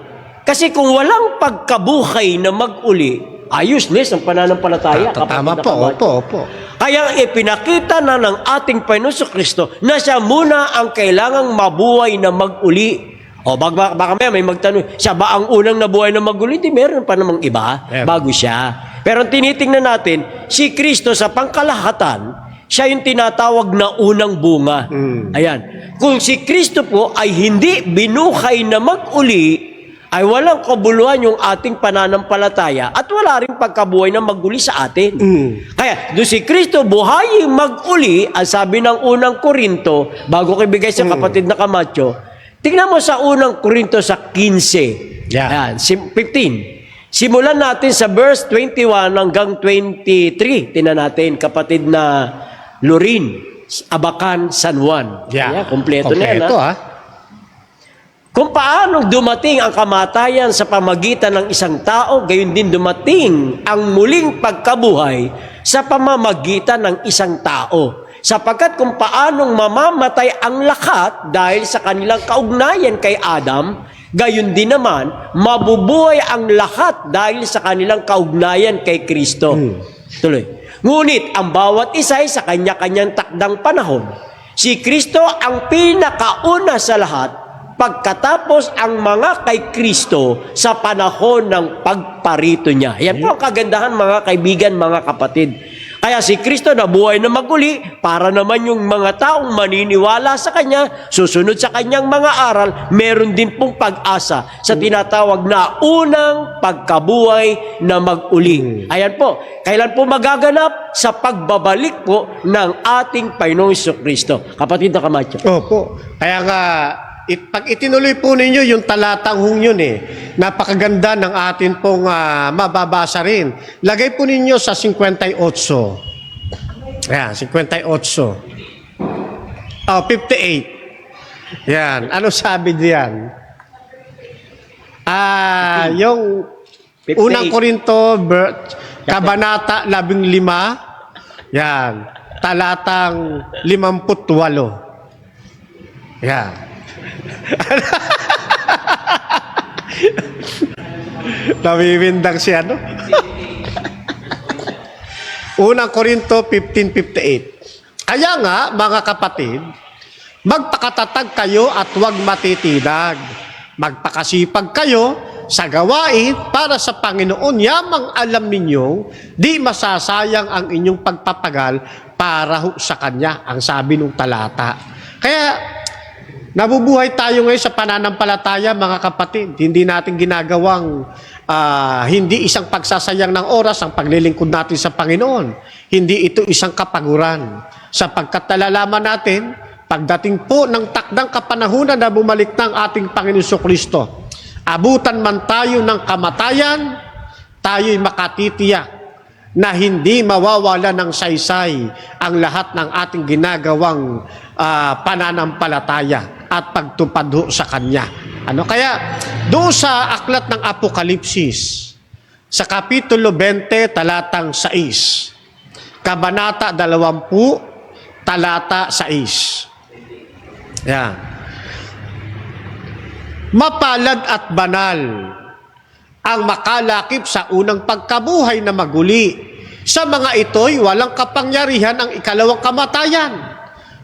Kasi kung walang pagkabuhay na mag-uli, useless ang pananampalataya. Tama po. Opo. Kaya ipinakita na ng ating Panginoon Kristo na siya muna ang kailangang mabuhay na mag-uli. O baka may magtanong, siya ba ang unang nabuhay na mag-uli? Di meron pa namang iba bago siya. Pero tinitingnan natin, si Kristo sa pangkalahatan, siya yung tinatawag na unang bunga. Ayan. Kung si Kristo po ay hindi binuhay na mag-uli, ay walang kabuluhan yung ating pananampalataya at wala rin pagkabuhay na mag-uli sa atin. Kaya, doon si Kristo buhay mag-uli, ang sabi ng unang Korinto, bago ko ibigay sa kapatid na Camacho, tingnan mo sa unang Korinto sa 15. Yeah. Ayan, 15. Simulan natin sa verse 21 hanggang 23. Tingnan natin, kapatid na Lorin, Abacan, San Juan. Yeah. Ayan, kompleto na yan. ha? Kung paano dumating ang kamatayan sa pamagitan ng isang tao, gayon din dumating ang muling pagkabuhay sa pamamagitan ng isang tao. Sapagkat kung paanong mamamatay ang lahat dahil sa kanilang kaugnayan kay Adam, gayon din naman, mabubuhay ang lahat dahil sa kanilang kaugnayan kay Kristo. Tuloy. Ngunit ang bawat isa ay sa kanya-kanyang takdang panahon. Si Kristo ang pinakauna sa lahat, pagkatapos ang mga kay Kristo sa panahon ng pagparito niya. Yan po ang kagandahan, mga kaibigan, mga kapatid. Kaya si Kristo nabuhay na mag-uli para naman yung mga taong maniniwala sa Kanya, susunod sa Kanyang mga aral, meron din pong pag-asa sa tinatawag na unang pagkabuhay na mag-uli. Ayan po, kailan po magaganap? Sa pagbabalik po ng ating Panginoong Kristo. Kapatid na Camacho. Opo. Kaya nga, pag itinuloy po ninyo yung talatang yun napakaganda ng atin pong mababasa rin. Lagay po ninyo sa 58. Ayan, 58. 58. Yan, ano sabi diyan? Yung 58. unang Korinto, kabanata 15, yan, talatang 58. Yan. Nawibindang siya, no? Unang Korinto 15:58. Kaya nga, mga kapatid, Magpakatatag kayo at huwag matitinag. Magpakasipag kayo sa gawain para sa Panginoon. Yamang alam ninyong di masasayang ang inyong pagpapagal para sa Kanya, ang sabi ng talata. Kaya nabubuhay tayo ngayon sa pananampalataya, mga kapatid. Hindi natin ginagawang hindi isang pagsasayang ng oras ang paglilingkod natin sa Panginoon. Hindi ito isang kapaguran. Sapagkat nalalaman natin, pagdating po ng takdang kapanahunan na bumalik ng ating Panginoon Jesucristo, abutan man tayo ng kamatayan, tayo'y makatitiyak na hindi mawawala ng saysay ang lahat ng ating ginagawang pananampalataya at pagtupad sa Kanya. Kaya doon sa aklat ng Apokalipsis, sa Kapitulo 20, talatang 6, Kabanata 20, talata 6. Yan. Mapalad at banal ang makalakip sa unang pagkabuhay na maguli. Sa mga ito'y walang kapangyarihan ang ikalawang kamatayan,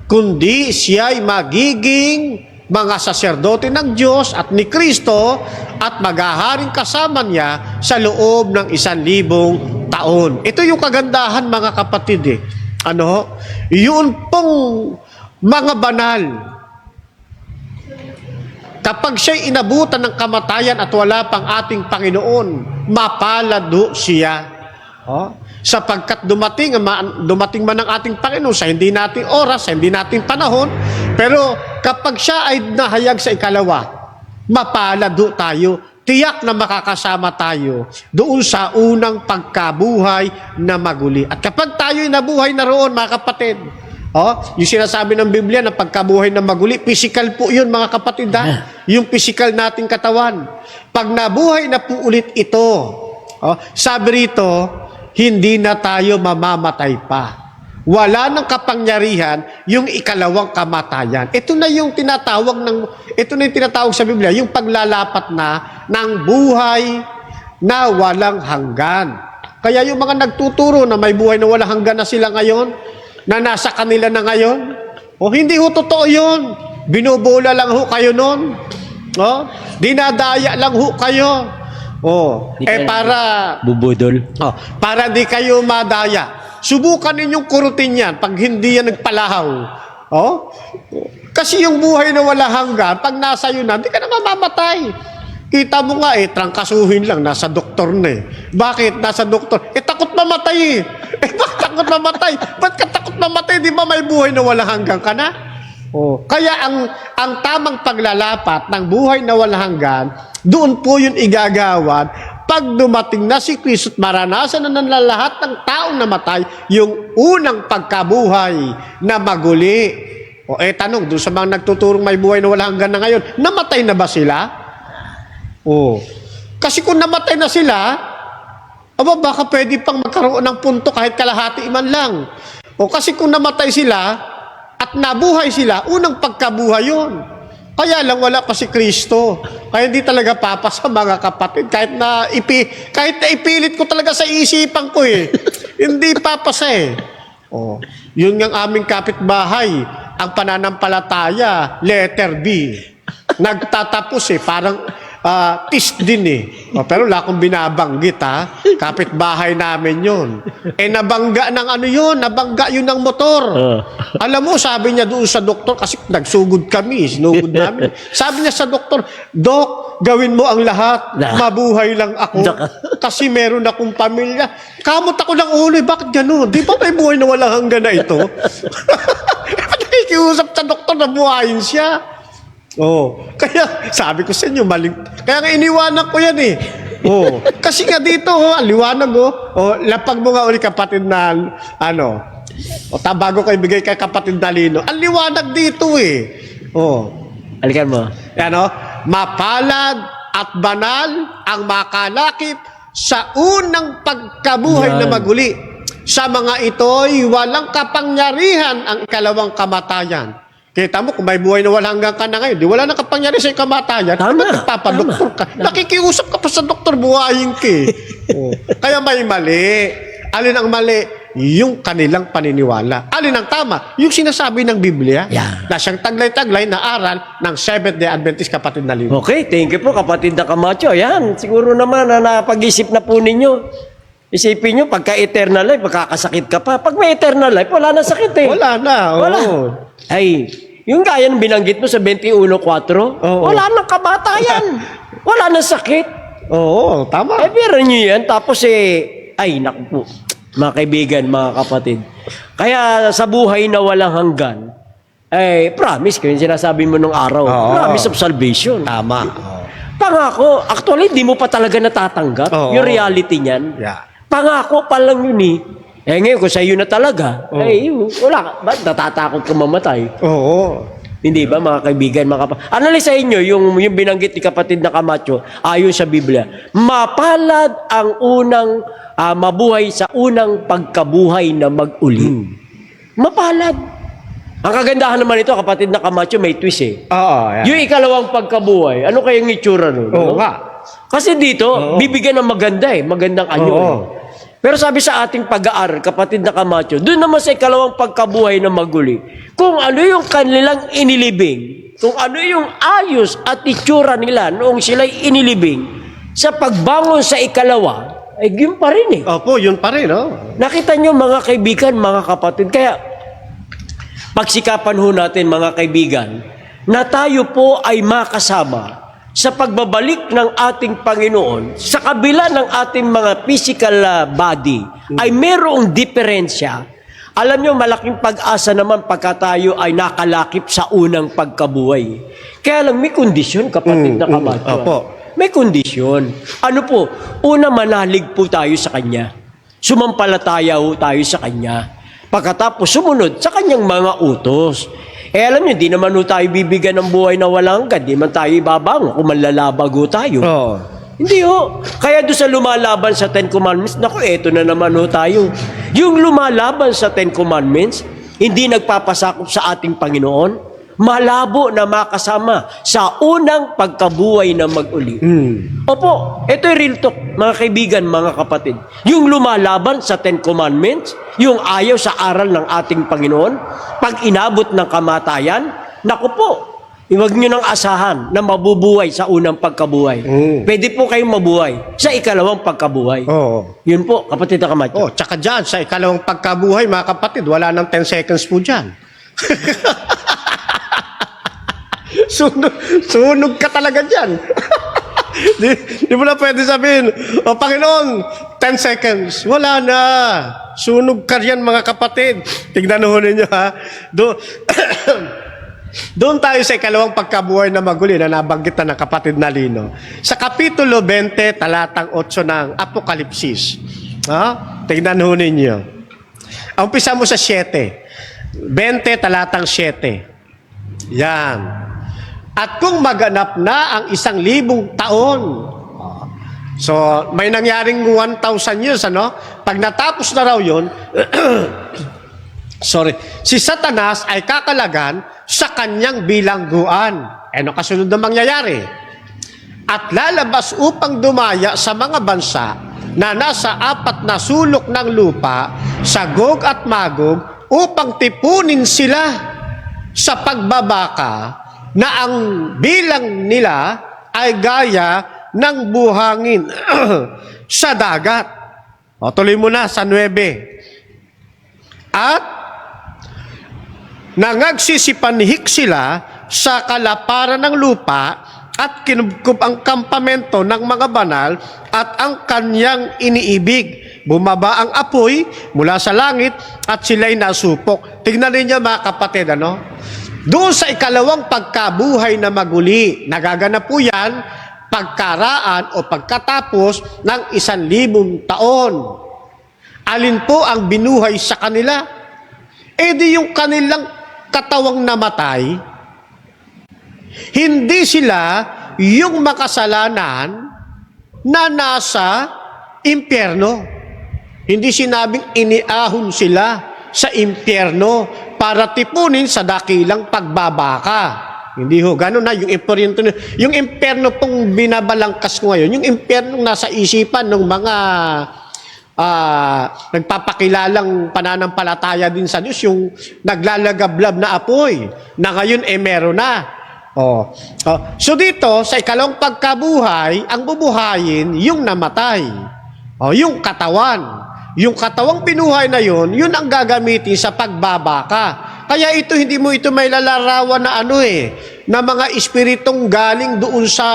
kundi siya'y magiging mga saserdote ng Diyos at ni Kristo at maghaharing kasama niya sa loob ng 1,000 taon. Ito yung kagandahan, mga kapatid. Yun pong mga banal, kapag siya'y inabutan ng kamatayan at wala pang ating Panginoon, mapalad siya. Sapagkat dumating man ang ating Panginoon sa hindi nating oras, sa hindi nating panahon, pero kapag siya ay nahayag sa ikalawa, mapalad tayo. Tiyak na makakasama tayo doon sa unang pagkabuhay na maguli. At kapag tayo'y nabuhay na roon, mga kapatid, yung sinasabi ng Biblia na pagkabuhay na maguli, physical po yun, mga kapatid, yung physical nating katawan. Pag nabuhay na po ulit ito, sabi rito, hindi na tayo mamamatay pa. Wala nang kapangyarihan yung ikalawang kamatayan. Ito na yung tinatawag sa Biblia, yung paglalapat na ng buhay na walang hanggan. Kaya yung mga nagtuturo na may buhay na walang hanggan na sila ngayon, na nasa kanila na ngayon, hindi ho totoo yun. Binubola lang ho kayo nun. Dinadaya lang ho kayo. Para bubudol. Para di kayo madaya. Subukan ninyong kurutin yan pag hindi yan nagpalahaw. Kasi yung buhay na wala hanggan, pag nasa yun na, di ka na mamamatay. Kita mo nga trangkasuhin lang, nasa doktor na Bakit? Nasa doktor. Takot mamatay bakit takot mamatay? Ba't ka takot mamatay? Di ba may buhay na wala hanggan ka na? Kaya ang tamang paglalapat ng buhay na wala hanggan, doon po yun igagawad pag dumating na si Kristo at maranasan na ng lahat ng taong namatay yung unang pagkabuhay na maguli. Tanong, doon sa mga nagtuturong may buhay na wala hanggan na ngayon, namatay na ba sila? Kasi kung namatay na sila, baka pwede pang magkaroon ng punto kahit kalahati man lang. Kasi kung namatay sila at nabuhay sila, unang pagkabuhay yun. Kaya lang wala pa si Kristo. Kaya hindi talaga papasa, mga kapatid. Kahit na ipilit ko talaga sa isipan ko hindi papasa Yun ang aming kapitbahay, ang pananampalataya, letter B. Nagtatapos parang tis din pero wala akong binabanggit kapitbahay namin yun. Nabangga ng nabangga yun ng motor. Alam mo, sabi niya doon sa doktor, kasi nagsugod kami, sinugod namin. Sabi niya sa doktor, Dok, gawin mo ang lahat, mabuhay lang ako. Kasi meron akong pamilya. Kamot ako ng ulo, bakit gano'n? Di ba may buhay na walang hanggan na ito? Nakikiusap sa doktor na buhayin siya. Kaya sabi ko sa inyo, kaya nga iniwanan ko yan kasi nga dito, liwanag lapag mo nga ulit kapatid na, bago ko ibigay kay kapatid na Lino, ang liwanag dito Alikan mo. Mapalad at banal ang makalakip sa unang pagkabuhay na maguli. Sa mga ito'y walang kapangyarihan ang ikalawang kamatayan. Kita mo, kung may buhay na walang hanggang ka na ngayon, di wala na kapangyari sa kamatayan, nagpapadoktor ka. Nakikiusap ka pa sa doktor, buhayin ka Kaya may mali. Alin ang mali? yung kanilang paniniwala. Alin ang tama? Yung sinasabi ng Biblia Yeah. na siyang taglay-taglay na aral ng Seventh-day Adventist kapatid na lino. Okay, thank you po kapatid na Camacho. Yan, siguro naman na napag-isip na po ninyo. Isipin nyo, pagka eternal life, makakasakit ka pa. Pag may eternal life, wala na sakit eh. Wala na. Wala. Oo. Ay, yung gaya ng binanggit mo sa 21.4, Oo. wala nang kamatayan. Wala nang sakit. Oo, tama. Pero nyo yan, tapos ay, naku po, mga kaibigan, mga kapatid. Kaya sa buhay na walang hanggan, promise ko yung sinasabi mo nung araw. Oo. Promise of salvation. Tama. Pangako, actually, di mo pa talaga natatanggap Oo. yung reality niyan. Yeah. Pangako pa lang yun eh. Ngayon, kung sa'yo na talaga, Oo. wala ka. Ba't natatakot ka mamatay? Oo. Hindi ba, mga kaibigan, mga kapatid? Ano sa inyo, yung binanggit ni kapatid na Camacho, ayon sa Biblia, mapalad ang unang, mabuhay sa unang pagkabuhay na mag-uli. Mapalad. Ang kagandahan naman ito, kapatid na Camacho, may twist eh. Oo, yan. Yung ikalawang pagkabuhay, ano kayang itsura nun? Oo nga. Kasi dito, bibigyan ng maganda eh, magandang anyo Oo. eh. Pero sabi sa ating pag-aaral, kapatid na Camacho, doon naman sa ikalawang pagkabuhay na maguli, kung ano yung kanilang inilibing, kung ano yung ayos at itsura nila noong sila'y inilibing, sa pagbangon sa ikalawa, ay yun pa rin eh. Opo, yun pa rin, oh. Nakita nyo mga kaibigan, mga kapatid, kaya pagsikapan ho natin mga kaibigan, na tayo po ay makasama sa pagbabalik ng ating Panginoon, sa kabila ng ating mga physical body, ay merong diferensya. Alam nyo, malaking pag-asa naman pagka tayo ay nakalakip sa unang pagkabuhay. Kaya lang may kondisyon, kapatid na Camacho. Opo. May kondisyon. Ano po? Una, manalig po tayo sa Kanya. Sumampalataya ho tayo sa Kanya. Pagkatapos, sumunod sa Kanyang mga utos. Alam niyo, di naman ho tayo bibigyan ng buhay na walang hanggan. Di man tayo ibabango kung manlalabag ho tayo. Oo. Hindi ho. Kaya doon sa lumalaban sa Ten Commandments, naku, eto na naman ho tayo. Yung lumalaban sa Ten Commandments, hindi nagpapasakop sa ating Panginoon, malabo na makasama sa unang pagkabuhay na mag-uli. Opo, ito yung real talk, mga kaibigan, mga kapatid. Yung lumalaban sa Ten Commandments, yung ayaw sa aral ng ating Panginoon, pag inabot ng kamatayan, naku po, huwag nyo nang asahan na mabubuhay sa unang pagkabuhay. Pwede po kayong mabuhay sa ikalawang pagkabuhay. Oo. Yun po, kapatid na Camacho. Oh, tsaka dyan, sa ikalawang pagkabuhay, mga kapatid, wala nang 10 seconds po dyan. Sunog ka talaga dyan. di mo na pwede sabihin, o Panginoon, 10 seconds. Wala na. Sunog ka yan, mga kapatid. Tignan ho ninyo, ha. Doon tayo sa ikalawang pagkabuhay na maguli na nabanggit na ng kapatid na Lino. Sa Kapitulo 20, talatang 8 ng Apokalipsis. Tignan ho ninyo. Umpisa mo sa 7. 20, talatang 7. Yan. At kung maganap na ang 1,000 taon, so may nangyaring 1,000 years, ano? Pag natapos na raw yun, si Satanas ay kakalagan sa kanyang bilangguan. Ano kasunod na mangyayari? At lalabas upang dumaya sa mga bansa na nasa 4 na sulok ng lupa, sa Gog at Magog, upang tipunin sila sa pagbabaka na ang bilang nila ay gaya ng buhangin sa dagat. O, tuloy mo na sa 9. At nangagsisipanhik sila sa kalaparan ng lupa at kinubkob ang kampamento ng mga banal at ang kanyang iniibig. Bumaba ang apoy mula sa langit at sila'y nasupok. Tignan ninyo mga kapatid, ano? Doon sa ikalawang pagkabuhay na maguli, nagaganap po yan pagkaraan o pagkatapos ng 1,000 taon. Alin po ang binuhay sa kanila? Di yung kanilang katawang namatay, hindi sila yung makasalanan na nasa impyerno. Hindi sinabing iniahon sila sa impyerno para tipunin sa dakilang pagbabaka. Hindi ho, gano'n na yung impyerno. Yung impyerno pong binabalangkas ko ngayon, yung impyerno nasa isipan ng mga nagpapakilalang pananampalataya din sa Diyos, yung naglalagablab na apoy, na ngayon meron na. So dito, sa ikalawang pagkabuhay, ang bubuhayin yung namatay. Yung katawan. Yung katawang pinuhay na yun ang gagamitin sa pagbabaka. Kaya ito, hindi mo ito may lalarawan na na mga espiritong galing doon sa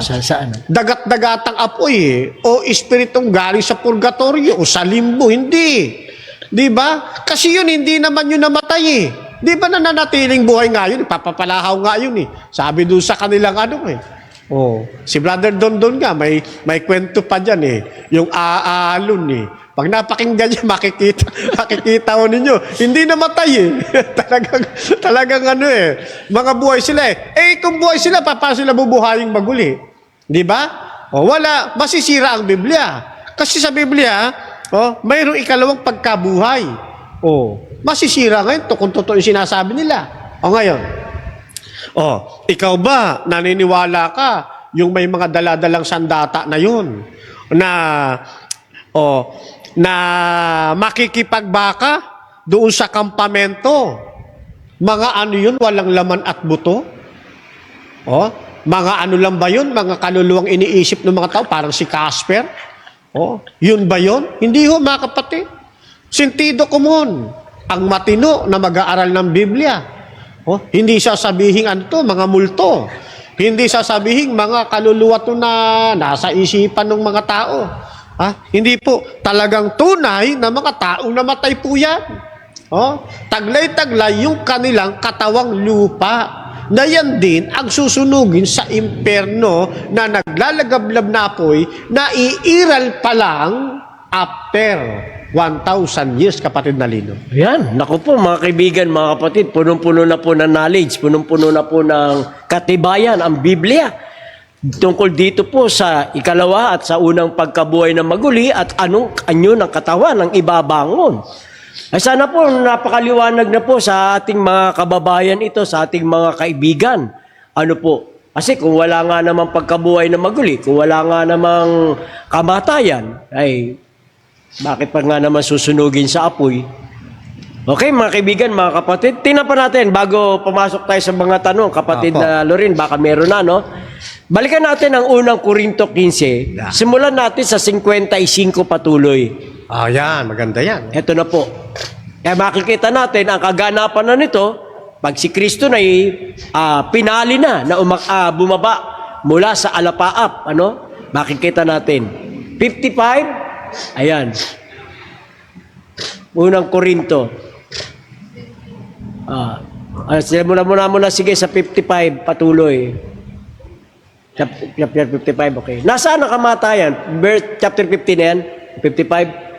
Saan? dagat-dagatang apoy o espiritong galing sa purgatorio o sa limbo. Hindi. Di ba? Kasi yun, hindi naman yun namatay Di ba nananatiling buhay nga yun? Papapalahaw nga yun Sabi doon sa kanilang si Brother Dondon nga, may kwento pa dyan Yung aalon Pag napakinggan niya, makikita ho ninyo. Hindi namatay talagang mga buhay sila kung buhay sila, paano sila bubuhaying maguli? Di ba? Wala, masisira ang Biblia. Kasi sa Biblia, mayroong ikalawang pagkabuhay. Masisira ngayon kung totoo yung sinasabi nila. Ngayon, ikaw ba, naniniwala ka, yung may mga daladalang sandata na yun, na makikipagbaka doon sa kampamento, mga yun, walang laman at buto? Mga lang ba yun? Mga kaluluwang iniisip ng mga tao, parang si Casper? Yun ba yun? Hindi ho, mga kapatid. Sentido común. Ang matino na mag-aaral ng Biblia. Hindi sasabihin mga multo. Hindi sasabihin mga kaluluwa na nasa isipan ng mga tao. Hindi po. Talagang tunay na mga taong namatay po yan. Taglay-taglay yung kanilang katawang lupa. Na yan din ang susunugin sa impyerno na naglalagablab na apoy na iiral pa lang after 1,000 years, kapatid na Lino. Yan, naku po mga kaibigan, mga kapatid, punong-puno na po ng knowledge, punong-puno na po ng katibayan ang Biblia. Tungkol dito po sa ikalawa at sa unang pagkabuhay ng maguli at anyo ng katawan ng ibabangon. Ay sana po napakaliwanag na po sa ating mga kababayan ito, sa ating mga kaibigan. Kasi kung wala nga namang pagkabuhay ng maguli, kung wala nga namang kamatayan, ay bakit pa nga naman susunugin sa apoy? Okay, mga kaibigan, mga kapatid, tingnan pa natin bago pumasok tayo sa mga tanong. Kapatid na Lorin, baka meron na, no? Balikan natin ang unang Korinto 15. Simulan natin sa 55 patuloy. Yan, maganda yan. Ito na po. Kaya makikita natin ang kaganapan na nito pag si Kristo na pinali na bumaba mula sa alapaap. Makikita natin. 55. Ayan. Unang Korinto. Mula sige sa 55 patuloy. Chapter 55, okay. Nasaan ang kamatayan? Chapter 15 na yan? 55?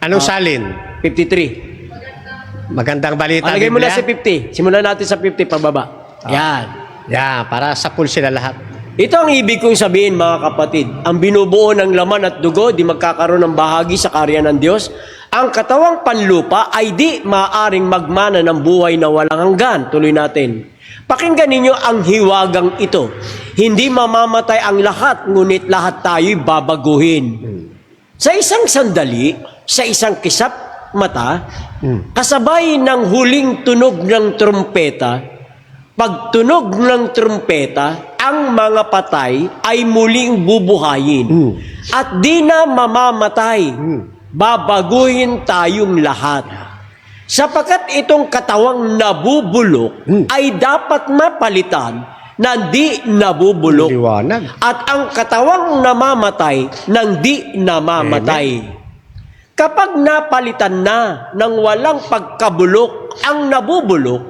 Anong salin? 53. Magandang balita. Alagay mo na si 50. Simulan natin sa 50 pababa. Yan. Yan, para sa pool sila lahat. Ito ang ibig kong sabihin, mga kapatid. Ang binubuo ng laman at dugo, di magkakaroon ng bahagi sa karya ng Diyos. Ang katawang panlupa ay di maaaring magmana ng buhay na walang hanggan. Tuloy natin. Pakinggan ninyo ang hiwagang ito. Hindi mamamatay ang lahat, ngunit lahat tayo'y babaguhin. Sa isang sandali, sa isang kisap mata, kasabay ng huling tunog ng trumpeta, pagtunog ng trumpeta, ang mga patay ay muling bubuhayin. At di na mamamatay. Babaguhin tayong lahat. Sapagkat itong katawang nabubulok ay dapat mapalitan na di nabubulok. Liwanag. At ang katawang namamatay ng di namamatay. Kapag napalitan na ng walang pagkabulok ang nabubulok,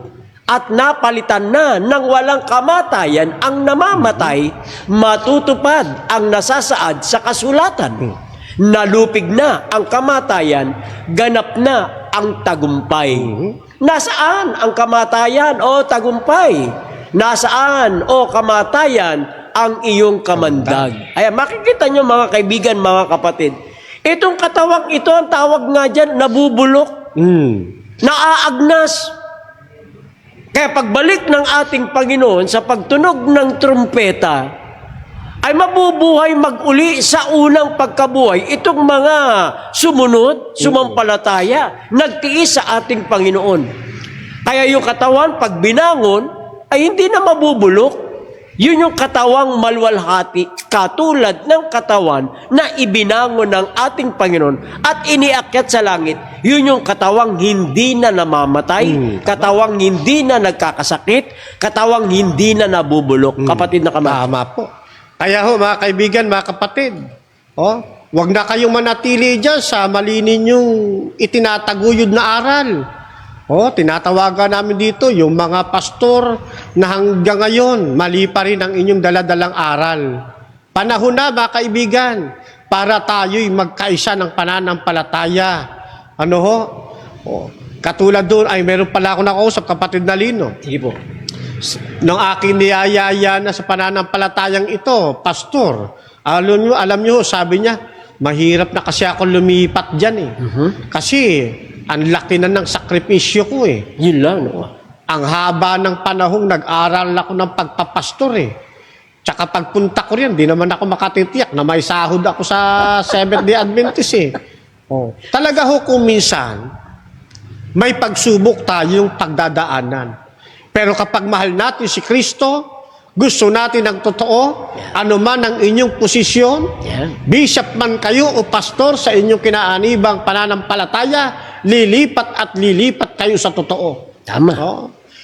at napalitan na ng walang kamatayan ang namamatay, matutupad ang nasasaad sa kasulatan. Nalupig na ang kamatayan, ganap na ang tagumpay. Nasaan ang kamatayan o tagumpay? Nasaan o kamatayan ang iyong kamandag? Ay, makikita nyo mga kaibigan, mga kapatid, itong katawang ito, ang tawag nga dyan, nabubulok, naaagnas. Kaya pagbalik ng ating Panginoon sa pagtunog ng trumpeta, ay mabubuhay mag-uli sa unang pagkabuhay itong mga sumunod, sumampalataya, nagtiis sa ating Panginoon. Kaya yung katawan, pag binangon, ay hindi na mabubulok. Yun yung katawang malwalhati, katulad ng katawan na ibinangon ng ating Panginoon at iniakyat sa langit. Yun yung katawang hindi na namamatay, katawang hindi na nagkakasakit, katawang hindi na nabubulok. Kapatid na Camacho. Tama po. Kaya ho, mga kaibigan, mga kapatid, wag na kayong manatili dyan sa mali ninyong itinataguyod na aral. Tinatawagan namin dito yung mga pastor na hanggang ngayon, mali pa rin ang inyong daladalang aral. Panahon na, mga kaibigan, para tayo'y magkaisa ng pananampalataya. Katulad doon, ay meron pala ako nakausap, kapatid na Lino. Sige po. Nung aking niyayaya na sa pananampalatayang ito, pastor, alam nyo, sabi niya, mahirap na kasi ako lumipat dyan eh. Kasi, ang laki na ng sakripisyo ko eh. Yun lang, no? Ang haba ng panahong nag-aral ako ng pagpapastor eh. Tsaka pagpunta ko rin, di naman ako makatitiyak na may sahod ako sa Seventh-day Adventist eh. Talaga ho kung minsan, may pagsubok tayong pagdadaanan. Pero kapag mahal natin si Kristo, gusto natin ng totoo, ano man ang inyong posisyon, bishop man kayo o pastor sa inyong kinaanibang pananampalataya, lilipat at lilipat kayo sa totoo. Tama.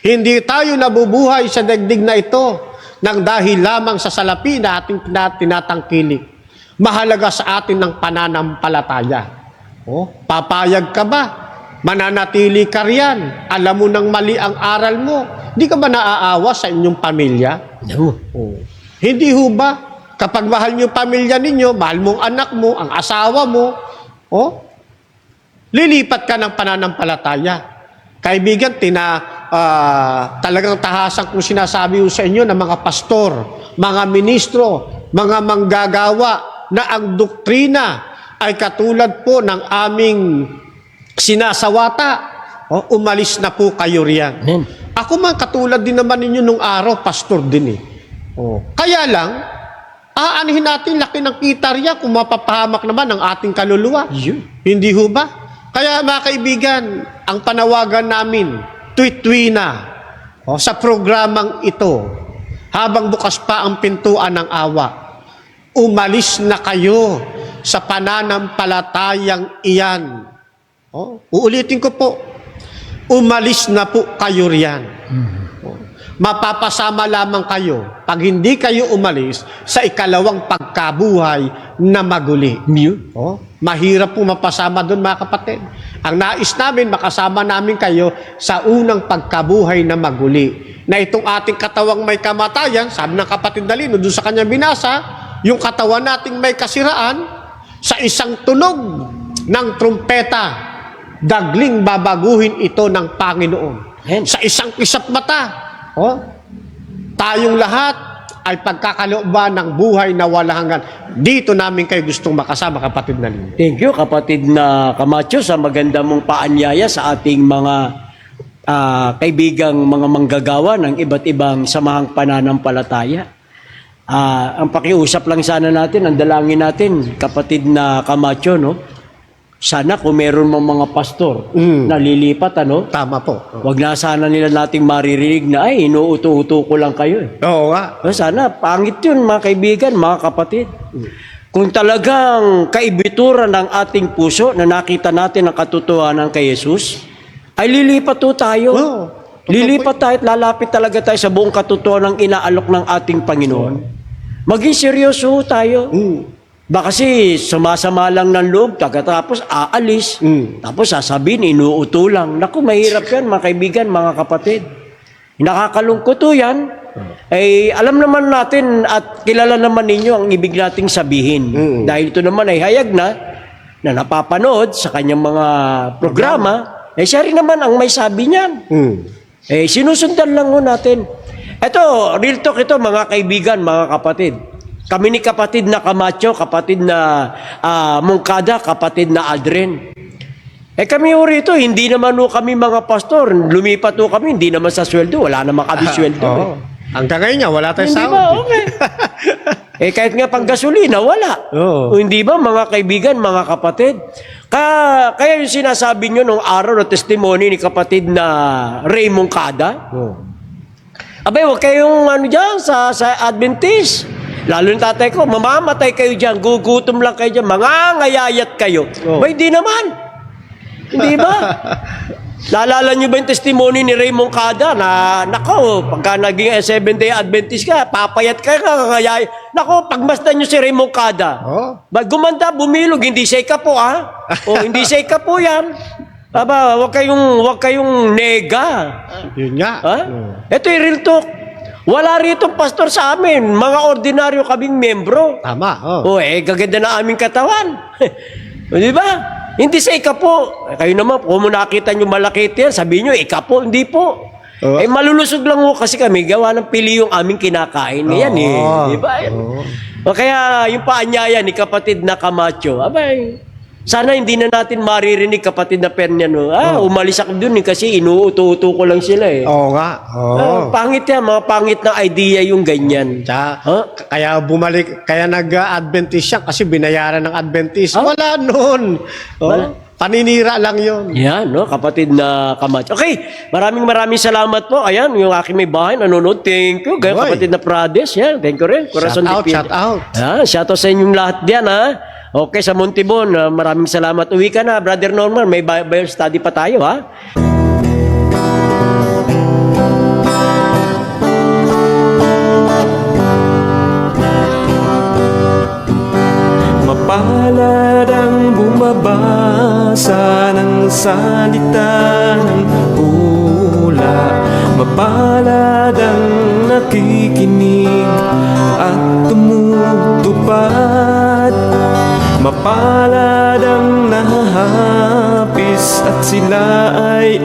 Hindi tayo nabubuhay sa daigdig na ito nang dahil lamang sa salapi na ating tinatangkilik. Mahalaga sa atin ng pananampalataya. Papayag ka ba? Mananatili ka riyan. Alam mo nang mali ang aral mo. Hindi ka ba naaawa sa inyong pamilya? No. Hindi ho ba? Kapag mahal niyo pamilya ninyo, mahal mong anak mo, ang asawa mo, lilipat ka ng pananampalataya. Kaibigan, talagang tahasan kung sinasabi ko sa inyo ng mga pastor, mga ministro, mga manggagawa na ang doktrina ay katulad po ng aming sinasawata. Umalis na po kayo riyan. Amen. Ako man katulad din naman ninyo nung araw, pastor din eh. Kaya lang, aanihin natin laki ng kita riyan kung mapapahamak naman ang ating kaluluwa. Hindi ho ba? Kaya mga kaibigan, ang panawagan namin, tuwi-tuwi na sa programang ito, habang bukas pa ang pintuan ng awa, umalis na kayo sa pananampalatayang iyan. Uulitin ko po, umalis na po kayo riyan. Mapapasama lamang kayo pag hindi kayo umalis sa ikalawang pagkabuhay na maguli. Mahirap po mapasama doon, mga kapatid. Ang nais namin, makasama namin kayo sa unang pagkabuhay na maguli. Na itong ating katawang may kamatayan, sabi ng kapatid na Lino, doon sa kanya binasa, yung katawan nating may kasiraan, sa isang tunog ng trumpeta, dagling babaguhin ito ng Panginoon. Sa isang kisap mata, tayong lahat ay pagkakalooban ng buhay na walang hanggan. Dito namin kayo gustong makasama, kapatid na Lino. Thank you, kapatid na Camacho, sa maganda mong paanyaya sa ating mga kaibigang mga manggagawa ng iba't ibang samahang pananampalataya. Ang pakiusap lang sana natin, ang dalangin natin, kapatid na Camacho, no? Sana kung meron mga pastor na lilipat, Tama po. wag na sana nila nating maririnig na, ay, inuuto-uto ko lang kayo. Oo nga. Sana, pangit yun, mga kaibigan, mga kapatid. Kung talagang kaibituran ng ating puso na nakita natin ang katotohanan kay Jesus, ay lilipat po tayo. Lilipat tayo at lalapit talaga tayo sa buong katotohanan ng inaalok ng ating Panginoon. Maging seryoso tayo. Baka kasi sumasama lang ng loob, tapos aalis, tapos sasabihin, inuuto lang. Naku, mahirap yan, mga kaibigan, mga kapatid. Nakakalungkot to yan. Ay, alam naman natin at kilala naman ninyo ang ibig nating sabihin. Dahil ito naman ay hayag na napapanood sa kanyang mga programa, siya rin naman ang may sabi niyan. Sinusundan lang ho natin. Ito, real talk ito, mga kaibigan, mga kapatid. Kami ni kapatid na Camacho, kapatid na Mungkada, kapatid na Adren. Kami ho rito, hindi naman ho kami mga pastor. Lumipat ho kami, hindi naman sa sweldo. Wala naman kami sweldo. Hanggang ngayon nga, wala tayong Hindi sahod. ba? Okay. Kahit nga pang gasolina, wala. Oo. O, hindi ba, mga kaibigan, mga kapatid? Kaya yung sinasabi nyo nung araw na testimony ni kapatid na Raymond Cada, abay, huwag kayong dyan sa Adventist. Lalo yung tatay ko, mamamatay kayo dyan, gugutom lang kayo dyan, ngayayat kayo. Oh. Ba, hindi naman. Hindi ba? Naalala nyo ba yung testimony ni Raymond Cada na, nako, pagka naging Seventh-day Adventist ka, papayat ka, ngayayat. Nako, pagmasdan nyo si Raymond Cada. Oh. Ba, gumanda, bumilog, hindi siya po, ha? O, hindi siya po yan. Aba, wag kayong nega. Yun nga. Ha? Ito yung real talk. Wala rito pastor sa amin. Mga ordinaryo kaming membro. Tama. O gaganda na aming katawan. O, di ba? Hindi sa ikapo. Kayo naman, kung nakita nyo malaki yan, sabihin nyo, ikapo, hindi po. Oh. Malulusog lang ho kasi kami, gawa ng pili yung aming kinakain. Yan Di ba? O kaya, yung paanyaya ni kapatid na Camacho, abay, sana hindi na natin maririnig kapatid na Perniano. Umalis ako dun kasi inuuto-uto ko lang sila Oo nga. Pangit yan, mga pangit na idea yung ganyan. Kaya bumalik, kaya nag-Adventist siya kasi binayaran ng Adventist. Wala nun. Paninira lang yun. Yan, kapatid na Camacho. Okay, maraming salamat po. Ayan, yung aking may bahay, nanonood. Thank you. Kaya kapatid na Prades, yan. Thank you rin. Shout out. Shout out sa inyong lahat diyan, Okay, sa Montibon, maraming salamat. Uwi ka na, Brother Norman. May Bible study pa tayo, Mapalad ang bumabasa ng salita ng hula. Mapalad ang nakikinig at tumutupad. Mapalad ang nahahapis at sila ay